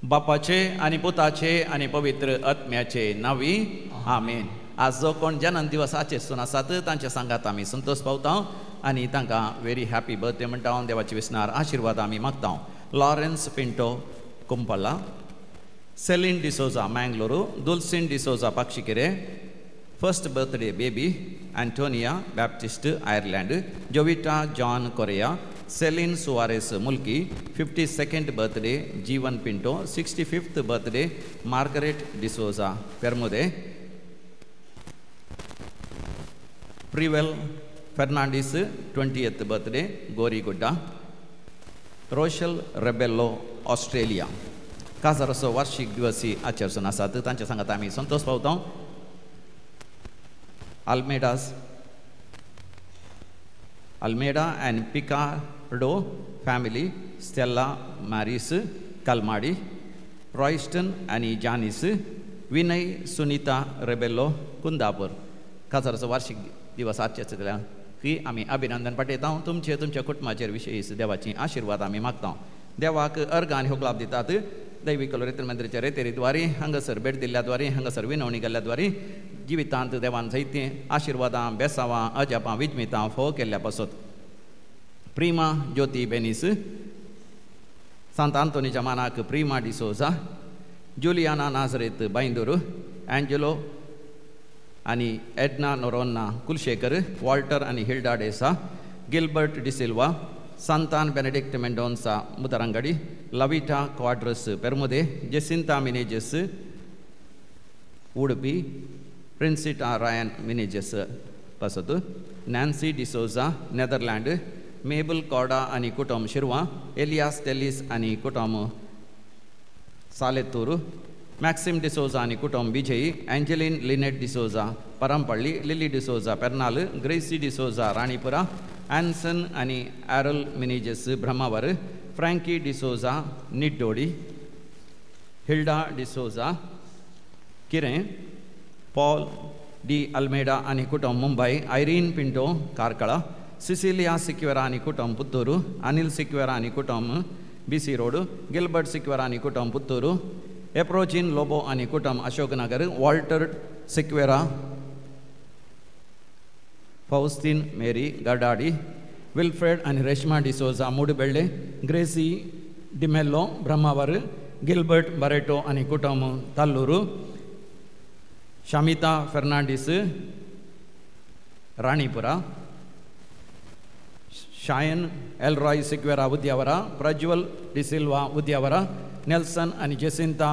बापाचे आणि पुताचे आणि पवित्र आत्म्याचे नावी आमेन. आज जो कोण जन्म दिवस आचेसून आसात तांच्या सांगात आमी संतोष पावता आणि तांकां वेरी हॅपी बर्थडे म्हणटा हांव देवाचे विस्नार आशिर्वाद आमी मागता. Lawrence Pinto Kumpala, Celine D'Souza Mangaluru, Dulcine D'Souza Pakshikere, first birthday baby Antonia Baptist Ireland, Jovita John Correa, Celine Suares Mulki, 52nd birthday Jeevan Pinto, 65th birthday Margaret D'Souza Permude, Privel Fernandes 20th birthday Gorigudda, Roshal Rebello Australia. काजाराचो वार्षिक दिवसी आचरसून आसात तांच्या सांगात आमी संतोष पावता. Almeida and Picardo family, Stella Maris Kalmadi, Royston and Janice, Vinay Sunita Rebello Kundapur. काजाराचो वार्षिक दिवस आचरता की आमी अभिनंदन पाठयता. तुमच्या कुटुंबाचेर विशेष देवाची आशिर्वाद आमी मागता. देवाक अर्घ आनी होगलाब दितात. दैविक कलोरित्र मंदिराच्या रेतेरीद्वारे हांगासर भेट दिल्ल्याद्वारे हांगासर विनवणी केल्ल्याद्वारे जिवितांत देवान जायती आशिर्वादां बेसावां अजापां विजमितां फोव केल्ल्या पासत. प्रिमा ज्योती बेनीस, सांत आंतोनीच्या मानाक प्रिमा डिसोजा, जुलियाना नाझरेत बायंदूर, एंजेलो आनी एडना नोरोन्ना कुलशेकर, वॉल्टर आनी हिल्डा डेसा, गिल्बर्ट डिसिल्वा, सांतान बेनेडिक्ट मेंडोन्सा मुतरंगडी, लविटा क्वाड्रस पेरमुदे, जेसिंता मिनेजेस उडपी, प्रिन्सिटा रायन मिनेजेस पासत, नॅन्सी डिसोजा नेदरलँड, मेबल कॉडा आनी कुटुंब शिरवा, एलियास टेलिस आनी कुटुंब सालेतूर, मॅक्सिम डिसोजा आनी कुटुंब विजयी, एंजेलिन लिनेट डिसोजा परंपल्ली, लिली डिसोजा पेर्नाल, ग्रेसी डिसोजा राणीपुरा, एन्सन आनी एरल मिनेजेस ब्रह्मावर, फ्रँकी डिसोजा निड्डोडी, हिल्डा डिसोजा किरें, पॉल डी अल्मेडा आनी कुटुंब मुंबई, आयरीन पिंटो कारकळा, सिसिलिया सिक्वेरा आनी कुटुंब पुत्तूरू, अनिल सिक्वेरा आनी कुटुंब बीसी रोड, गिल्बर्ट सिक्वेरा आनी कुटुंब पुत्तूरू, एप्रोचिन लोबो आनी कुटुंब अशोकनगर, वॉल्टर सिक्वेरा, फौस्तीन मेरी गडाडी, विल्फ्रेड आनी रेश्मा डिसोजा मुडबेल्ले, ग्रेसी डिमेल्लो ब्रह्मावर, गिल्बर्ट बरेटो आनी कुटुंब तल्लूरू, शामिता फर्नांडीस राणीपुरा, शायन एलरॉय सिक्वेरा उद्यावरा, प्रज्वल डिसिल्वा उद्यावरा, नेल्सन आनी जेसिंता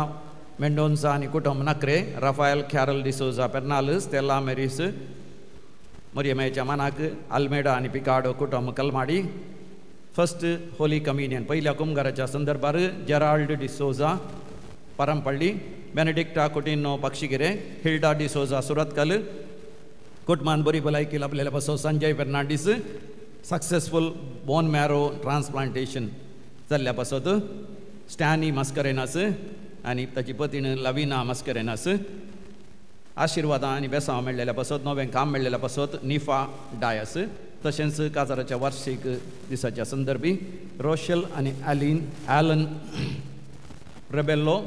मेंडोन्सा आनी कुटुंब नक्रे, राफायल कॅरल डिसोजा पेर्नाल, स्टेला मेरीस मरियमेच्या मानाक अल्मेडा आनी पिकाडो कुटुंब कलमाडी, फर्स्ट होली कम्युनियन पहिल्या कुंभाराच्या संदर्भार जेराल्ड डिसोजा परंपल्ली, बेनेडिक्टा कुटिनो पक्षिगिरे, हिल्डा डिसोजा सुरतकल, कुटुंबान बरी भलायकी लाभलेल्या पासून Sanjay Fernandes, successful bone marrow transplantation जाल्ल्या पासत, स्टॅनी मस्करेनास आनी ताची पत्नी लविना मस्करेनास, आशिर्वादां आनी बेसांव मेळ्ळेल्या पासत, नवें काम मेळ्ळेल्या पासत निफा डायस, तशेंच काजाराच्या वार्षिक दिसाच्या संदर्भी रोशल आनी Allan Rebello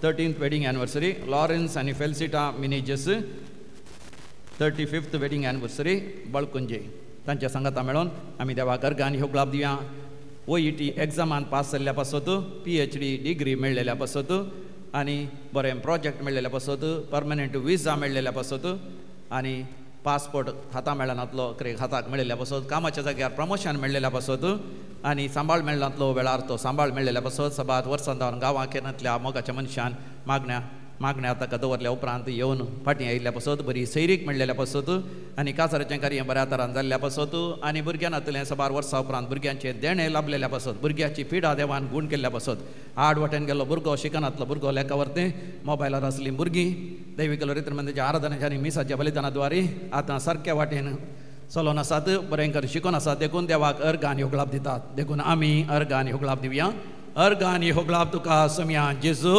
13th wedding anniversary, Lawrence आनी फेलिसिटा मिनेजेस 35th वेडिंग एनिवर्सरी बळकुंजे. तांच्या सांगाता मेळोन आमी देवाक अर्घ आनी होगलाब दिवया. OET एग्जामान पास जाल्ल्या पासत, PhD डिग्री मेळ्ळेल्या पासत आनी बरें प्रोजेक्ट मेळ्ळेल्या पासत, परमनंट विजा मेळ्ळेल्या पासत आनी पासपोर्ट हाता मेळनातलो हाताक मेळिल्ल्या पासत, कामाच्या जाग्यार प्रमोशन मेळ्ळेल्या पासत आनी सांबाळ मेळनातलो वेळार तो सांबाळ मेळ्ळेल्या पासत, सबात वर्सां जावन गांवांत येनातल्या मोगाच्या मनशान मागण्या ताका दवरल्या उपरांत येवन फाटीं आयिल्ल्या पासत, बरी सैरीक मेळ्ळेल्या पासत आनी काजाराचें कार्य बऱ्या तरान जाल्ल्या पासत आनी भुरग्यांतलें सबार वर्सां उपरांत भुरग्यांचे देणे लाभलेल्या पासत, भुरग्याची पिडा देवान गूण केल्ल्या पासत, आड वाटेन गेल्लो भुरगो शिकनातलो भुरगो लेखावरते मोबायलार आसलीं भुरगीं दैविक रित्र मंदिराच्या आराधनेच्या आनी मिसाच्या बलिदानाद्वारे आतां सारक्या वाटेन चलोन आसात, बरें कर शिकून आसात. देखून देवाक अर्घ आनी होगलाब दितात. देखून आमी अर्घ आनी होगलाब दिवया. अर्घ आनी होगलाब तुका समिया जेजू.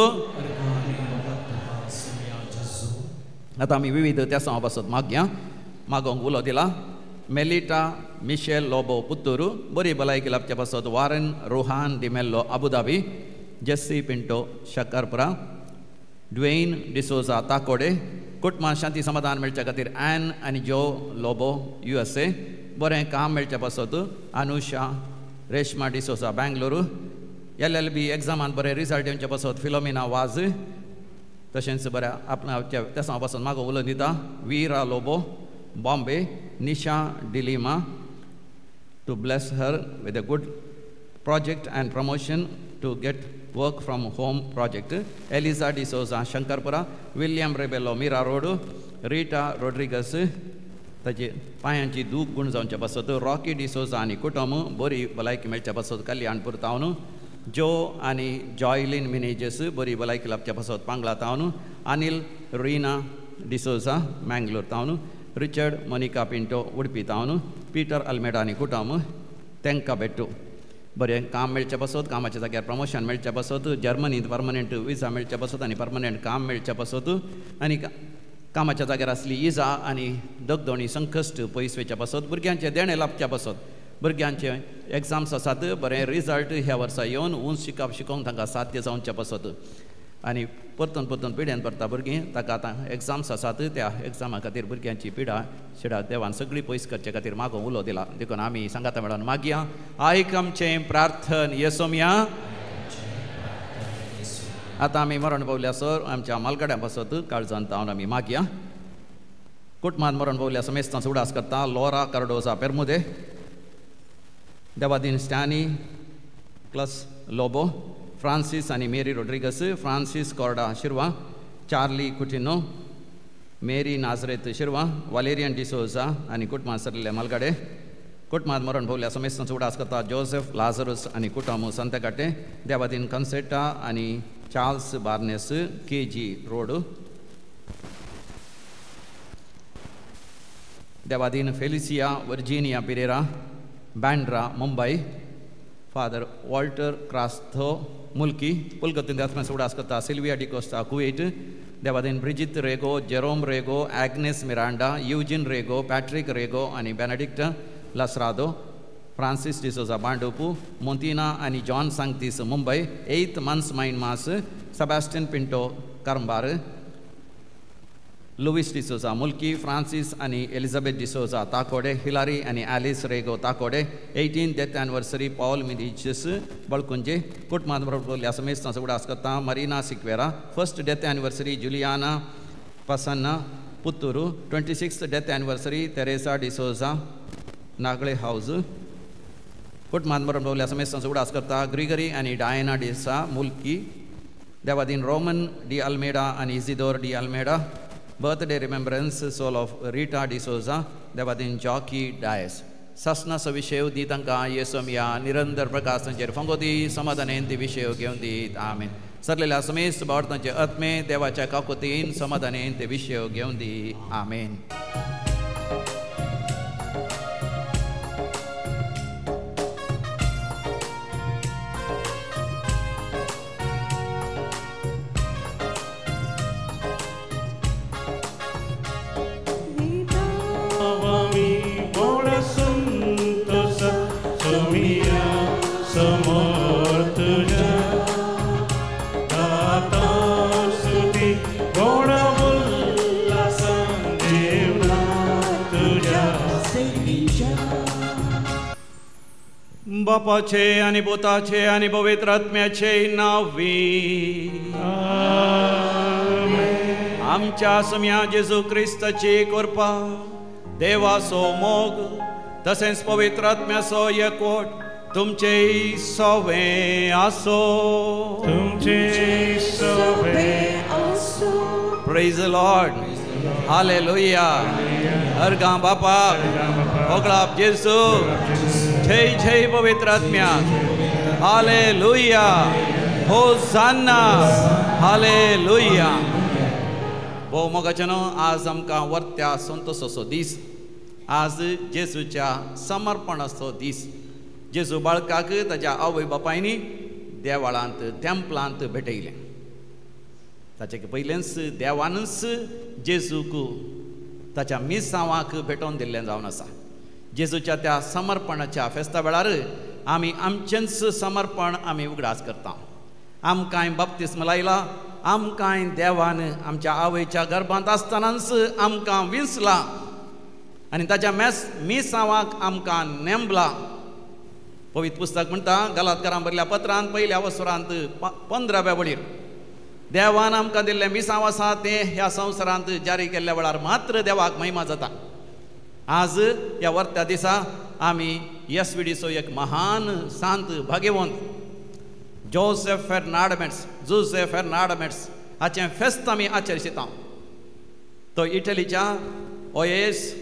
आता आमी विविध त्या पासत मागया मागोंक उलो दिला मेलिटा मिशेल लोबो पुत्तूरू बरी भलायकी लाभच्या पासत वारन रोहान डिमेल्लो अबुधाबी जेस्सी पिंटो शक्करपुरा ड्वेन डिसोजा ताकोडे कुटुंबां शांती समाधान मेळच्या खातीर ॲन आनी जो लोबो USA बरें काम मेळच्या पासत अनुषा रेशमा डिसोजा बेंगलुरू LLB एग्जामान बरें रिजल्ट येवच्या पासत फिलोमिना वाज तशेंच बऱ्या आपणाच्या त्या पासून मागो उलोवन दिता Veera Lobo Bombay Nisha D'Lima to bless her with a good project and promotion to get work from home project. Eliza D'Souza Shankarpura, William Rebello Mira Road, Rita Rodriguez ताचे पांयांची दूख गुण जावच्या पासत रॉकी डिसोजा आनी कुटुंब बरी भलायकी मेळच्या पासत कल्याणपूर तावन जो आनी जॉयलिन मिनेजेस बरी भलायकी लाभच्या पासत पांगला तावन अनिल रिना डिसोजा मँगलोर तावन रिचर्ड मोनिका पिंटो उडपी तावन पीटर अल्मेडा आनी कुटुंब तेंका बेट्टू बरें काम मेळच्या पासत कामाच्या जाग्यार प्रमोशन मेळच्या पासत जर्मनींत परमनंट विजा मेळच्या पासत आनी परमनंट काम मेळच्या पासत आनी कामाच्या जाग्यार आसली इजा आनी दगदोणी संकश्ट पयस वेच्या पासत भुरग्यांचे देणे लाभच्या पासत भुरग्यांचे एग्जाम्स आसात बरें रिजल्ट ह्या वर्सा येवन उंच शिकोवंक तांकां साध्य जावच्या पासत आनी परतून परतून पिड्यान परता भुरगीं ताका आतां एग्जाम्स आसात त्या एग्जामा खातीर भुरग्यांची पिडा शिडा देवान सगळी पयस करचे खातीर मागो उलो दिला देखून आमी सांगाता मेळोन मागया आयक आमचें प्रार्थन येसोमया आतां आमी मरण पावल्यासर आमच्या मालगाड्या पासत काळजान तावन आमी मागया कुटुंबान मरण पावल्यासर मेस्तां उडास करता लोरा कार्डोजा पेर्मुदे देवादीन स्टॅनी क्लस लोबो फ्रांसीस आनी मेरी Rodrigues Francis chorda शिरवा Charlie Coutinho मेरी नाजरेत शिरवा वालेरियन डिसोजा आनी कुटुंबां सरलेले मालगाडे कुटुंबांत मरण पावल्या समेस्त उडास करता जोसेफ लाझरस आनी कुटुंब संतकाटे देवादीन कन्सेटा आनी चार्ल्स बार्नेस KG रोड देवादीन फेलिसिया वर्जिनिया पिरेरा बँड्रा मुंबई फादर वॉल्टर क्रास्थो मुल्की पुलकतीन आत्म्यास उडास करता सिल्विया डिकोस्टा कुवेट देवादीन ब्रिजित रेगो जेरोम रेगो ॲग्नेस मिरांडा युजिन रेगो पॅट्रिक रेगो आनी बेनेडिक्ट लसरादो फ्रांसीस डिसोजा बांडोपू मोंतिना आनी जॉन सांगतीस Mumbai 8th months mind mass Sebastian Pinto Karambar Louis D'Souza Mulki Francis आनी एलिझाबेथ डिसोजा ताकोडे हिलारी आनी Alice Rego Takode 18th death anniversary Paul मिडिचस बळकुंजे कुटुंबांत बरोबर समेस्त उडास करता Marina Sequeira 1st death anniversary Juliana Pasanna Puttur 26th death anniversary Teresa D'Souza Nagale house कुटुंबांत बरोबर समेस्त उडास करता ग्रिगरी आनी डायना डिसा मुल्की देवादीन रोमन डी अल्मेडा आनी Isidore de Almeida birthday remembrance soul of Rita D'Souza देवादीन जॉकी डायस ससना विषय दी तांकां येसोमिया निरंतर प्रकाश तांचेर फंगोदी समाधानेन ती विषय घेवन दीत आमीन सरलेल्या समेस्त भावार्थांचे आत्मे देवाच्या काकुतीन समाधानेन ते विषय घेवन दी आमीन बापाचे आणि पोताचे आणि पवित्र आत्म्याचे नावी आमच्या सम्या जेजू ख्रिस्ताची कृपा देवाचो मोग तसेच पवित्र आत्म्याचो एकवट तुमचे सवे आसो प्रेज द लॉर्ड हालेलुया अर्गा बापा ओगळाप जेजू जय जय पवित्र आत्म्या हालेलुया होसाना हालेलुया भोव मोगाचनो आज आमकां वर्त्या संतोषाचो दीस आज जेजूच्या समर्पणाचो दीस जेजू बाळकाक ताच्या आवय बापायनी देवळांत टेंपलांत भेटयलें ताचे पयलेंच देवानच जेजूक ताच्या मिसांवाक भेटोवन दिल्लें जावन आसा. जेजूच्या त्या समर्पणाच्या फेस्ता वेळार आमी आमचेंच समर्पण आमी उगडास करता. आमकांय बपतिस्म लायला, आमकांय देवान आमच्या आवयच्या गर्भांत आसतनाच आमकां विंचला आनी ताच्या मिसांवाक आमकां नेमला. पवित्र पुस्तक म्हणटा गलातकारांक बरयल्या पत्रांत पयल्या वसुरांत 15व्या वळीर देवान आमकां दिल्लें मिसांव आसा तें ह्या संवसारांत जारी केल्ल्या वेळार मात्र देवाक महिमा जाता. आज ह्या वर्त्या दिसा आमी येसविडीचो एक महान सांत भाग्यवंत जोसेफ फेर्नांडमेट्स हाचें फेस्त आमी आचरिता. तो इटलीच्या ओएस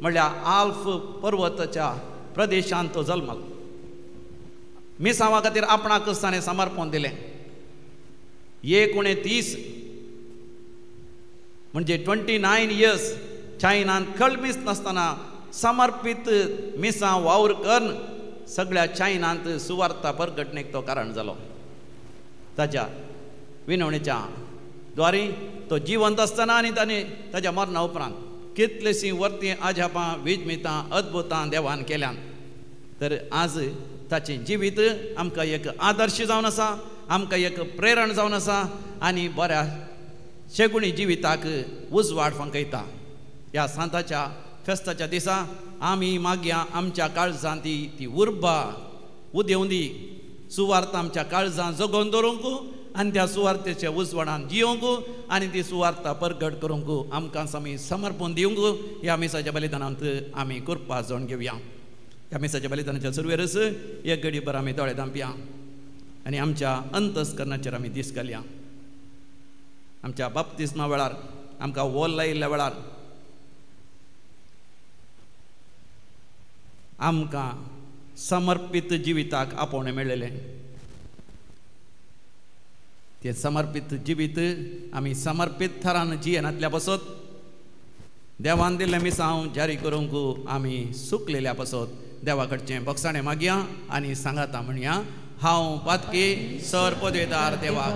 म्हणल्यार आल्फ पर्वताच्या प्रदेशांत तो जल्मलो. मिसांवा खातीर आपणाकच ताणें समर्पण दिलें. 19 म्हणजे 29 इयर्स चायनान कळमीच नासतना समर्पीत मिसां वावर करून सगळ्या चायनांत सुवार्ता परगटणेक तो कारण जालो. ताच्या विनवणेच्या द्वारे तो जिवंत आसतना आनी ताणें ताच्या मरणा उपरांत कितलींशीं वर्तीं आजापां विजमितां अद्भुतां देवान केल्यान. तर आज ताचें जिवीत आमकां एक आदर्श जावन आसा, आमकां एक प्रेरण जावन आसा आनी बऱ्या शेगुणी जिविताक उजवाड फंकयता. ह्या सांताच्या फेस्ताच्या दिसा आमी मागया आमच्या काळजांत ती उर्बा उदेवंदी सुवार्त आमच्या काळजांत जगोवन दवरूंक आनी त्या सुवार्तेच्या उजवाडान जियोंक आनी ती सुवार्ता परगट करूंक आमकां आमी समर्पण दिवंक ह्या मिसाच्या बलिदानांत आमी कृपा जोड घेवया. ह्या मिसाच्या बलिदानाच्या सुरवेरच एक घडीभर आमी दोळे धांपया आनी आमच्या अंतस्करणाचेर आमी दीस घालया. आमच्या बपतिस्मा वेळार आमकां वोल लायिल्ल्या वेळार आमकां समर्पीत जिविताक आपोवणें मेळिल्लें. तें समर्पीत जिवीत आमी समर्पीत थरान जियेनांतल्या पासत देवान दिल्लें मिसांव जारी करूंक आमी सुकलेल्या पासत देवा कडचें बक्षाणें मागया आनी सांगाता म्हणया. हांव पातकी सर पदवेदार देवाक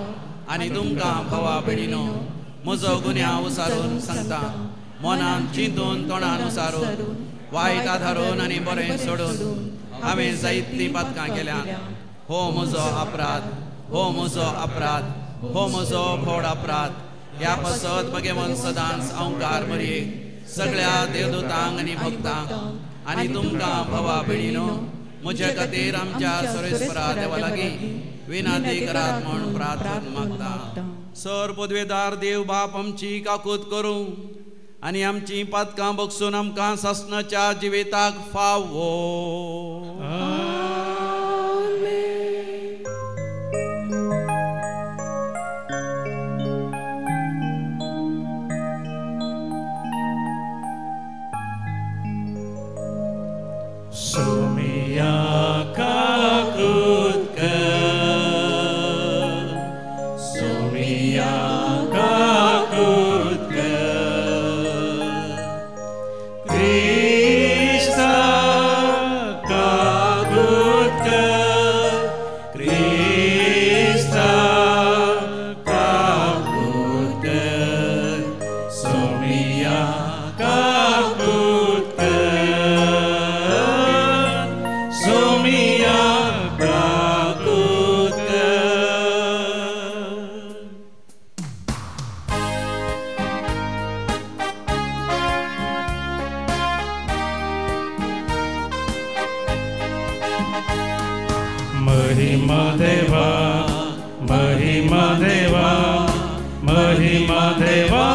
आनी तुमकां भावा भयणीनो म्हजो गुन्यांव उसारून सांगता. मनान चिंतून तोंडान उसारून वायट आधारून आनी बरें सोडून हांवें जायतीं पातकां केल्यां. हो म्हजो अपराध, हो म्हजो अपराध, हो म्हजो व्हड अपराध. ह्या पासत भगवंत सदांच अवकार मरयेक सगळ्या देवदूतांक आनी भक्तांक आनी तुमकां भावा भयणीनो म्हजे खातीर आमच्या सर्वेस्परा देवा लागीं विनाती करात म्हूण प्रार्थना मागता. सर पदवेदार देव बाप आमची काकूत करूं आनी आमची पातकां बगसून आमकां ससनाच्या जिविताक फावो. Sumia kakut कर, Sumia kakut कर, Krista kakut कर, Krista kakut कर, Sumia kakut कर. महिमा देवा, महिमा देवा, महिमा देवा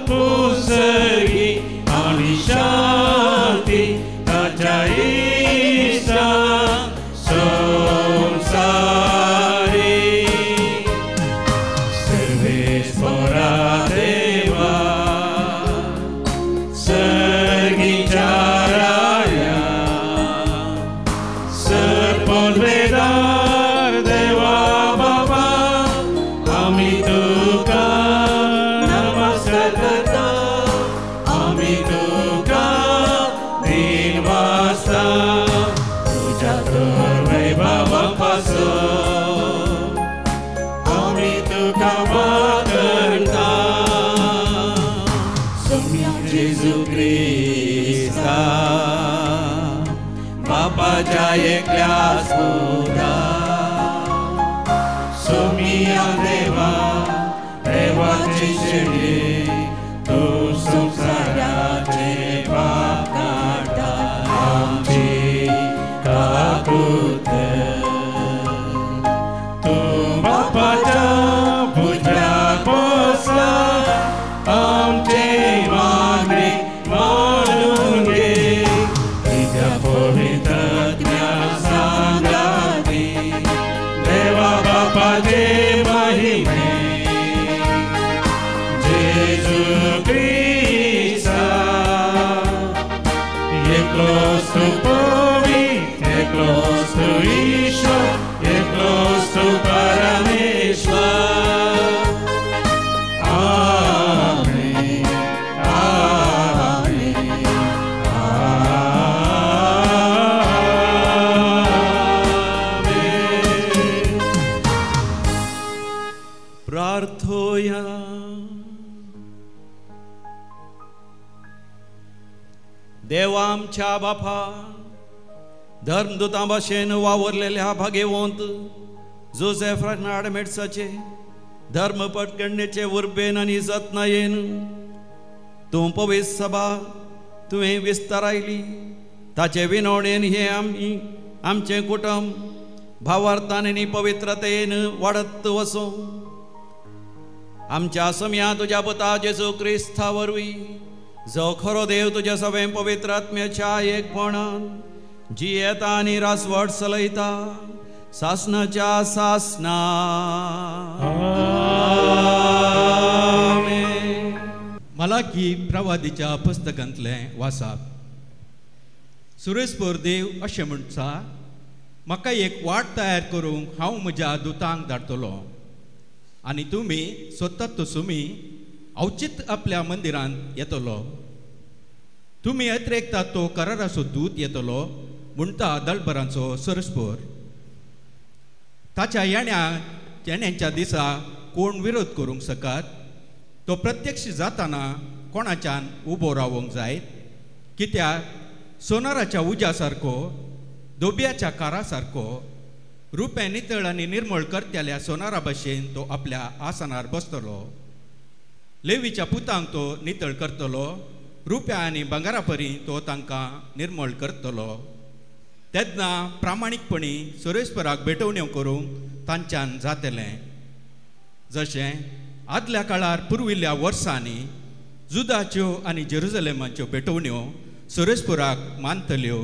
कुसरी आणि शांती ताच्या ईशा संसारी. सर्वेश्वरा देवा सर्गीच्या राया पदवेदार देवा बाबा आमी तुका नमस्कार करता. आमी तुका दिन वाजता तुझ्या तर वैभवा पासून आमी तुका बापाच्या एकल्यास मुदा सोमिया देवा देवाची शेळी तू संसाराचे पाप काढता आमची काकूत तू बापाच्या भुजाक बसला आमचे मागणे मानून घे तुझ्या पवित्रात्म्या सांगाती देवा बापाचे महिमे जेजू क्रिस्ता एकलोस तू पवित्र एकलोस तू ईश्वर एकलोस तू परमेश्वर प्रार्थोया देवा आमच्या बापा धर्मदूता भाशेन वावरलेल्या भाग्यवंत जोसेफ नाडमेट्साचे धर्मपटगणनेचे उर्बेन आनी जतनायेन तूं पवित्र सभा तुवें विस्तारायली ताचे विनवणेन हे आमचे कुटुंब भावार्थान आनी पवित्रतेन वाडत वचो आमच्या समया तुझ्या पुता जेजू क्रिस्ता वरवीं जो खरो देव तुझ्या सवे पवित्र आत्म्याच्या एकपणान जियेता आनी रासवट चलयता सासनाच्या सासना मलाकी प्रवादीच्या पुस्तकांतले वाचप सुरेस्पर देव अशें म्हणटा म्हाका एक वाट तयार करूंक हांव म्हज्या दुतांक धाडटलो आनी तुमी स्वतत सुमी अवचित आपल्या मंदिरांत येतलो तुमी अतिरेकता तो कराराचो दूत येतलो म्हणटा दळबरांचो सुरेस्पर ताच्या येण्याच्या दिसा कोण विरोध करूंक शकत तो प्रत्यक्ष जाताना कोणाच्यान उबो रावंक जाय कित्याक सोनाराच्या उज्या सारको दोबयाच्या कारा सारको रुपे नितळ आनी निर्मळ करतेल्या सोनारा भाशेन तो आपल्या आसनार बसतलो लेवीच्या पुतांक तो नितळ करतलो रुप्या आनी भांगारा परी तो तांकां निर्मळ करतलो तेन्ना प्रामाणीकपणी सुरेस्पराक भेटवण्यो करूंक तांच्यान जातलें जशें आदल्या काळार पुर्विल्ल्या वर्सांनी जुदाच्यो आनी जेरुसलेमाच्यो भेटवण्यो सुरेस्पराक मानतल्यो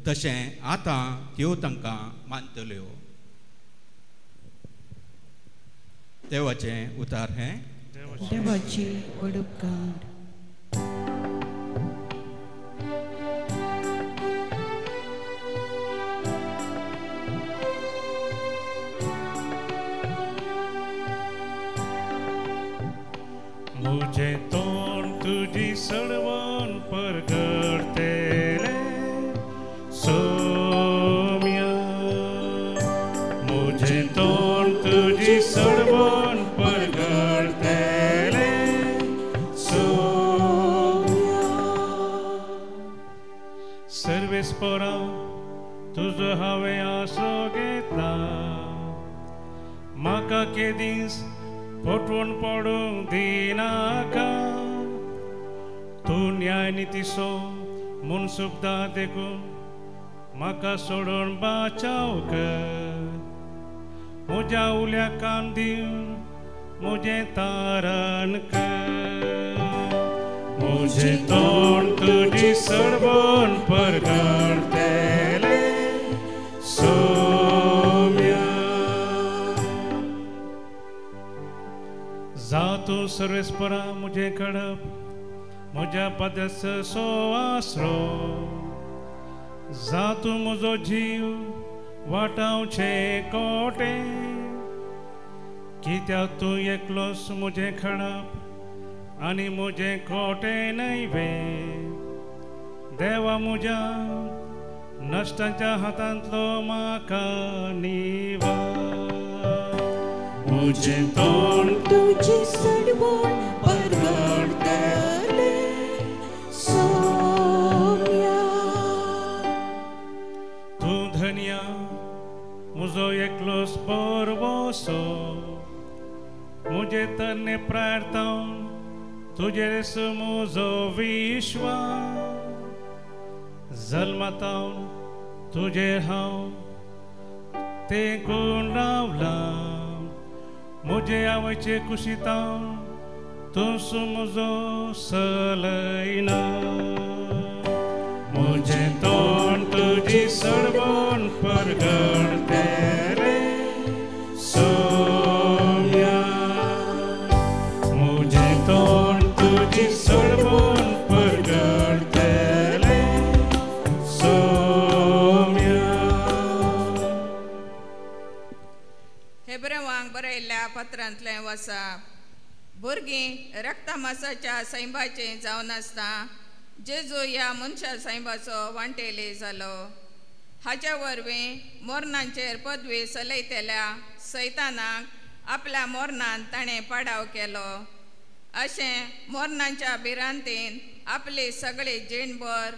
तशें आतां त्यो तांकां मानतल्यो देवाचें उतार हें देवाची वडुपकार मुझे तोंड तुझी सडवण परगडतेले सोम्या मुझे तोंड तुझी सडवण परगडतेले सोम्या सर्वेस्परा तुजो हांवें आसरो घेतला म्हाका केदीस फटवून पडूंक दिनाका तूं न्याय नितीसो म्हूण सुद्दां देखून म्हाका सोडून बाचाव कर म्हज्या उल्या कान दिवन म्हजें तारण कर म्हजें तोंड तुजी सडवण परगडतेलें तूं सर्वेस्परा मुझे खडप म्हज्या पदस सो आसरो जा तूं म्हजो जीव वाटावचे कोटे कित्याक तूं एकलोस मुझे खडप आनी मुझे कोटे नैवे देवा म्हज्या नश्टांच्या हातांतलो म्हाका निवा मुझे तोंड तुझी सडवण परगडतेले सोम्या तूं प्रार्थना तुझे समोजो विश्वास जल्मतावन तुझे हांव ते कोण रावला मुझे आवचे कुशितावन तूं समजो सलयना मुझे तोंड तुझी सडवण परगडतेले सोम्या मुझे तोंड तुझी सडवण परगडतेले सोम्या. हेब्रेवांक बरयल्ल्या पत्रांतलें वसा भुरगीं रक्तमासाच्या सैंबाचे जावन आसता जेजू ह्या मनशा सैंबाचो वांटेली जालो. हाच्या वरवीं मोरणांचेर पदवी चलयतेल्या सैतानाक आपल्या मोरणान ताणें पाडाव केलो. अशें मोरणांच्या भिरांतीन आपली सगळी जीणभर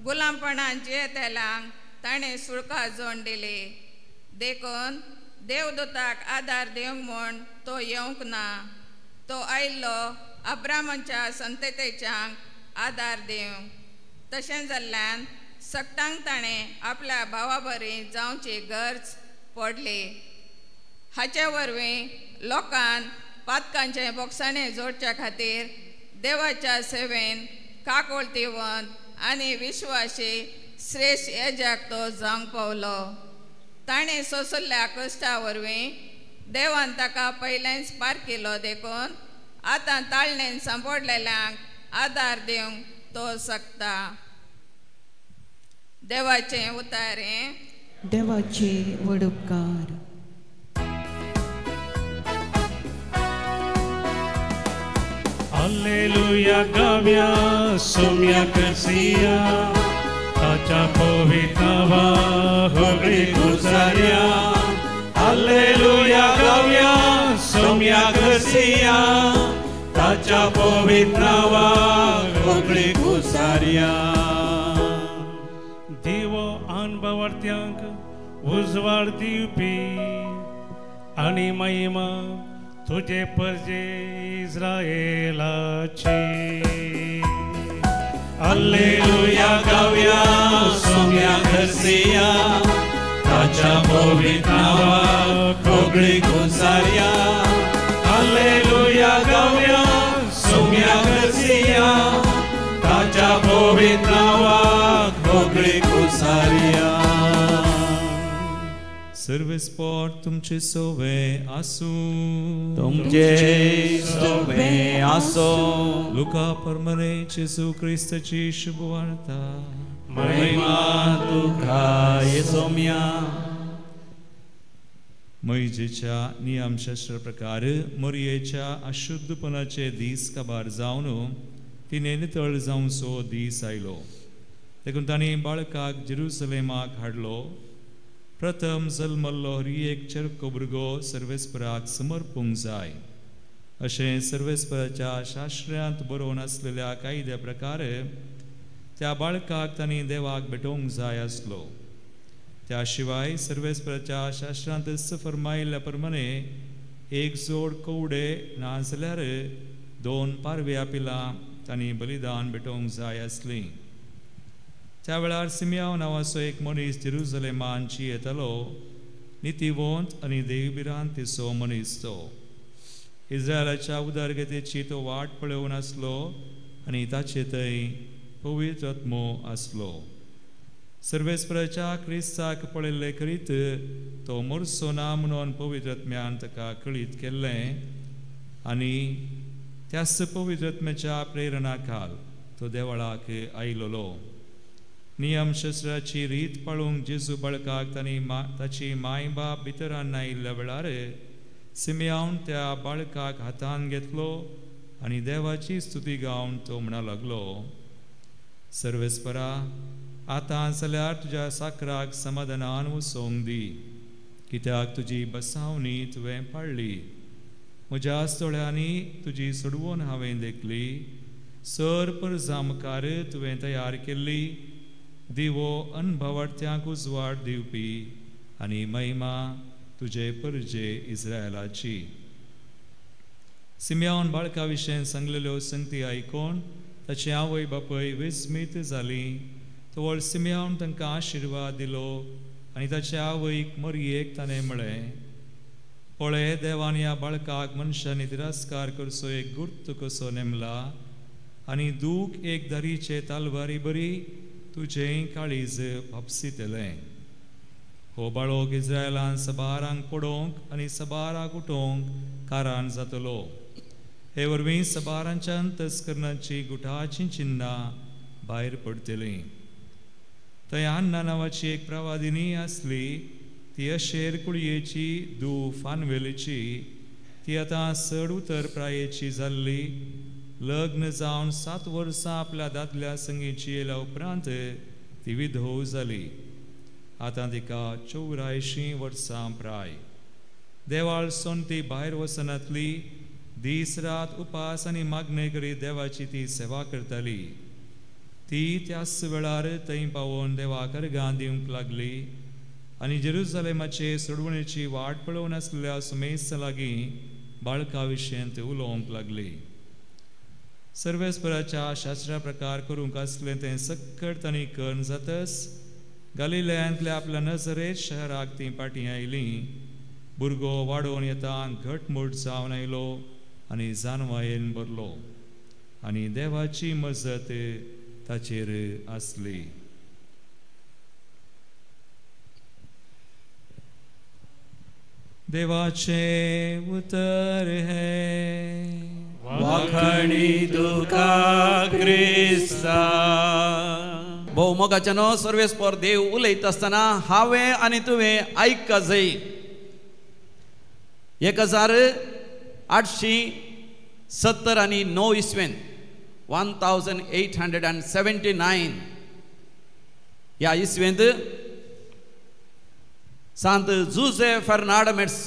गुलामपणान जियेतेल्यांक ताणें सुळका जोड दिली. देखून देवदूताक आदार दिवंक म्हूण तो येवंक ना. तो आयिल्लो अब्रामाच्या संततेच्यांक आदार दिवंक. तशें जाल्ल्यान सक्तांक ताणें आपल्या भावा बरी जावची गरज पडली. हाचे वरवीं लोकांन पातकांचे बोक्साणे जोडच्या खातीर देवाच्या सेवेन काकोळ दिवन आनी विश्वासी श्रेश्ठ येज्याक तो जावंक पावलो. ताणें सोंसल्ल्या कश्टा वरवीं देवान ताका पयलेंच पारकिलो. देखून आतां ताळणेन सांपडलेल्यांक आदार दिवंक तो सकता. देवाचें उतारें. देवाचे वडुपकार. Alleluia गाव्या सोम्या करसिया ताच्या पवित्र नावा होगळी गुजार्या. Alleluia गाव्या सोम्या करसिया ताच्या पवित्र नावा होगळी गुजार्या. दिवो अनुभवर्त्यांक उजवाड दिवपी आनी महिमा तुझे परजे इस्रायेलाची. Alleluia गाव्या सोम्या करसिया ताच्या पवित्र नावा होगळी गुजार्या. Alleluia गाव्या सोम्या करसिया ताच्या पवित्र नावा होगळी गुजार्या. सर्वेस्पोर तुमचे सोवे आसू. तुमचे सोवे आसो. लुका परमने जेजू क्रिस्ताची शुभ वार्ता. महिमा तुका येसोम्या. मैजेच्या नियमशास्त्र प्रकार मोरयेच्या अशुद्धपणाचे दीस काबार जावन तिने नितळ जावचो दीस आयलो. देखून तांणी बाळकाक जेरुसलेमाक हाडलो. प्रथम जल्मल्लो हरी एक चरको भुरगो सर्वेस्पराक समर्पूंक जाय अशें सर्वेस्पराच्या शास्त्रांत बरोवन आसलेल्या कायद्या प्रकार त्या बाळकाक तांणी देवाक भेटोवंक जाय आसलो. त्या शिवाय सर्वेस्पराच्या शास्त्रांत फरमायिल्ल्या प्रमाणे एक जोड कवडे ना जाल्यार 2 पारव्या पिलां तांणी बलिदान भेटोवंक जाय आसलीं. त्या वेळार सिमियाव नांवाचो एक मनीस जेरुसलेमांत येतालो. नितीवंत आनी देवभिरांतीचो मनीस तो. इस्रायलाच्या उदारगतेची तो वाट पळोवन आसलो आनी ताचे थंय पवित्र आत्मो आसलो. सर्वेस्पराच्या क्रिस्ताक पळयल्ले करीत तो मोरसो ना म्हणून पवित्र आत्म्यान ताका कळीत केल्लें आनी त्याच पवित्र आत्म्याच्या प्रेरणा खाल तो देवळाक आयिल्लो. नियमशास्त्राची रीत पाळूंक जेजू बाळकाक तांणी ताची माय बाप भितरान आयिल्ल्या वेळार सिमियावन त्या बाळकाक हातान घेतलो आनी देवाची स्तुती गावन तो म्हणा लागलो. सर्वेस्परा आतां जाल्यार तुज्या साकराक समाधानान वसोंक दी कित्याक तुजी बसावणी तुवें पाळ्ळी. म्हज्या दोळ्यांनी तुजी सोडवून हांवें देखली. सर परजामकार तुवें तयार केल्ली. दिवो अनभवार्थ्यांक उजवाड दिवपी आनी महिमा तुजे परजे इस्रायलाची. सिमियोन बाळका विशयी सांगलेल्यो संगती आयकून ताची आवय बापूय विस्मीत जाली. तो सिमियोन तांकां आशिर्वाद दिलो आनी ताच्या आवयक मरियेक ताणें म्हळें, पळय, देवान ह्या बाळकाक मनशांनी तिरस्कार करचो एक गुर्त कसो नेमला आनी दूख एक दरीचे तालवारी बरी तुजें काळीज भापसितलें. हो बाळोक इस्रायलान सबारांक पडोवंक आनी सबाराक उठोवंक कारण जातलो. हे वरवीं सबारांच्या अंतस्करणाची गुठाची चिन्नां भायर पडटलीं. थंय अन्ना नांवाची एक प्रवादिनी आसली. ती अशेर कुळयेची धूव फानवेलीची. ती आतां चड उतर प्रायेची जाल्ली. लग्न जावन 7 वर्सां आपल्या दादल्या संगीची येयल्या उपरांत ती विधव जाली. आतां तिका 84 वर्सां प्राय. देवाळसून ती भायर वचनातली. दीस रात उपास आनी मागणी करीत देवाची ती सेवा करताली. ती त्याच वेळार थंय पावून देवाक अर्घां दिवंक लागली आनी जेरुसलेमाचे सोडवणेची वाट पळोवन आसलेल्या सुमेसा लागीं बाळका विशयंत उलोवंक लागली. सर्वेस्पराच्या शास्त्रा प्रकार करूंक आसलें तें सक्कट तांणी कर्ण जातच गलिलयांतल्या आपल्या नजरेत शहराक ती पाटी आयलीं. भुरगो वाडोवन येता घटमूट जावन आयलो आनी जानवायेन भरलो आनी देवाची मजत ताचेर आसली. देवाचे उतर है वाखणी तुका क्रिस्ता. भोव मोगाच्यानो सर्वेस्पर देव उलयता आसतना हांवें आनी तुवें आयकूंक जाय. 1870 आनी 9 इसवेंत 1879 ह्या इसवेंत सांत जुझे फर्नांडमेट्स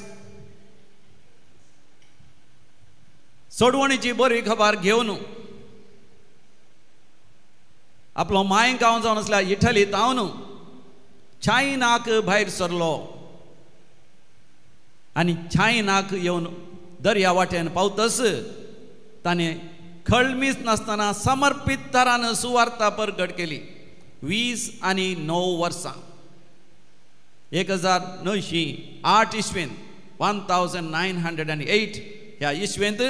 सोडवणीची बरी खबर घेवन आपलो मायगांव जावन आसल्या इटली तावन चायनाक भायर सरलो आनी चायनाक येवन दर्या वाटेन पावतस ताणें खळमीच नासतना समर्पीत तरान सुवार्ता परगट केली. 20 आनी 9 वर्सां 1908 इसवेंत 1908 ह्या इसवेंत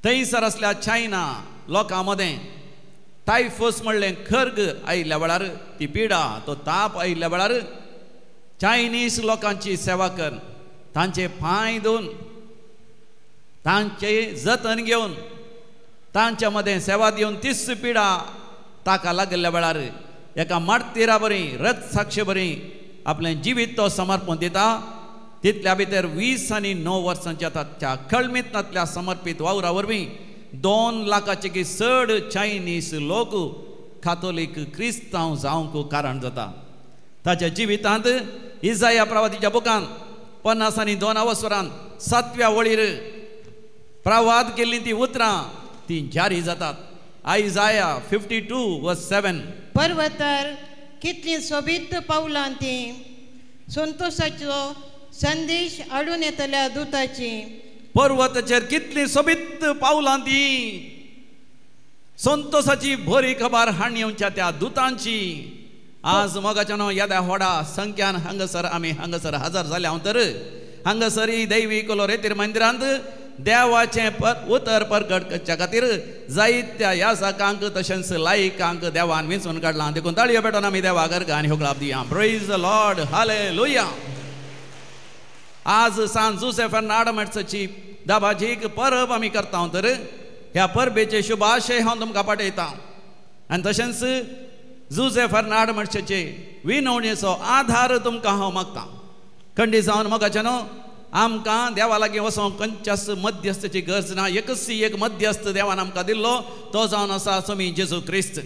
थंयसर आसल्या चायना लोकां मदें टायफस म्हणलें खर्ग आयिल्ल्या वेळार ती पिडा तो ताप आयिल्ल्या वेळार चायनीज लोकांची सेवा कर तांचे पांय धुवन तांचे जतन घेवन तांच्या मदें सेवा दिवन तीच पिडा ताका लागल्या वेळार एका मार्तिरा बरी रथ साक्ष बरी आपलें जिवीत तो समर्पण दिता. तितल्या भितर 20 आनी 9 वर्सांच्या ताच्या खळमीतनांतल्या समर्पीत वावरा वरवीं 2 लाखाचे चड चायनीज लोक कातोलीक क्रिस्तांव जावंक कारण जाता. ताच्या जिवितांत इसाया प्रवादीच्या बुकांत 50 आनी 2 वसरांत 7व्या वळीर प्रवाद केल्लीं ती उतरां ती जारी जातात. आयजाया 52:7 पर्वतार कितलीं सोबीत पावलां ती संतोशाचो संदेश हाडून येतल्या दुताची. पर्वताचेर कितलीं सोबीत पावलां ती संतोशाची बरी खबर हाडून येवच्या त्या दुतांची. आज मोगाच्यानो येद्या व्हडा संख्यान हांगासर आमी हांगासर हजर जाले हांव तर हांगासर ही दैवी कोलोरेतीर मंदिरांत देवाचें उतर परगट करच्या खातीर जायत्या याजकांक तशेंच लायकांक देवान वेंचून काडलां. देखून ताळयो पेटोवन आमी देवाक अर्घां होगळाप दिया. Praise the lord, hallelujah. आज सांत जुझे फर्नांडमेट्साची दाबाजीक परब आमी करता तर ह्या परबेचे शुभाशय हांव तुमकां पाठयतां आनी तशेंच जुझे फर्नांडमेट्साचे विनवणेचो आधार तुमकां हांव मागतां. खंडी जावन मोगाच्यानो आमकां देवा लागीं वचोंक खंयच्याच मध्यस्थाची गरज ना. एक मध्यस्थ देवान आमकां दिल्लो तो जावन आसा स्वामी जेजू क्रिस्त.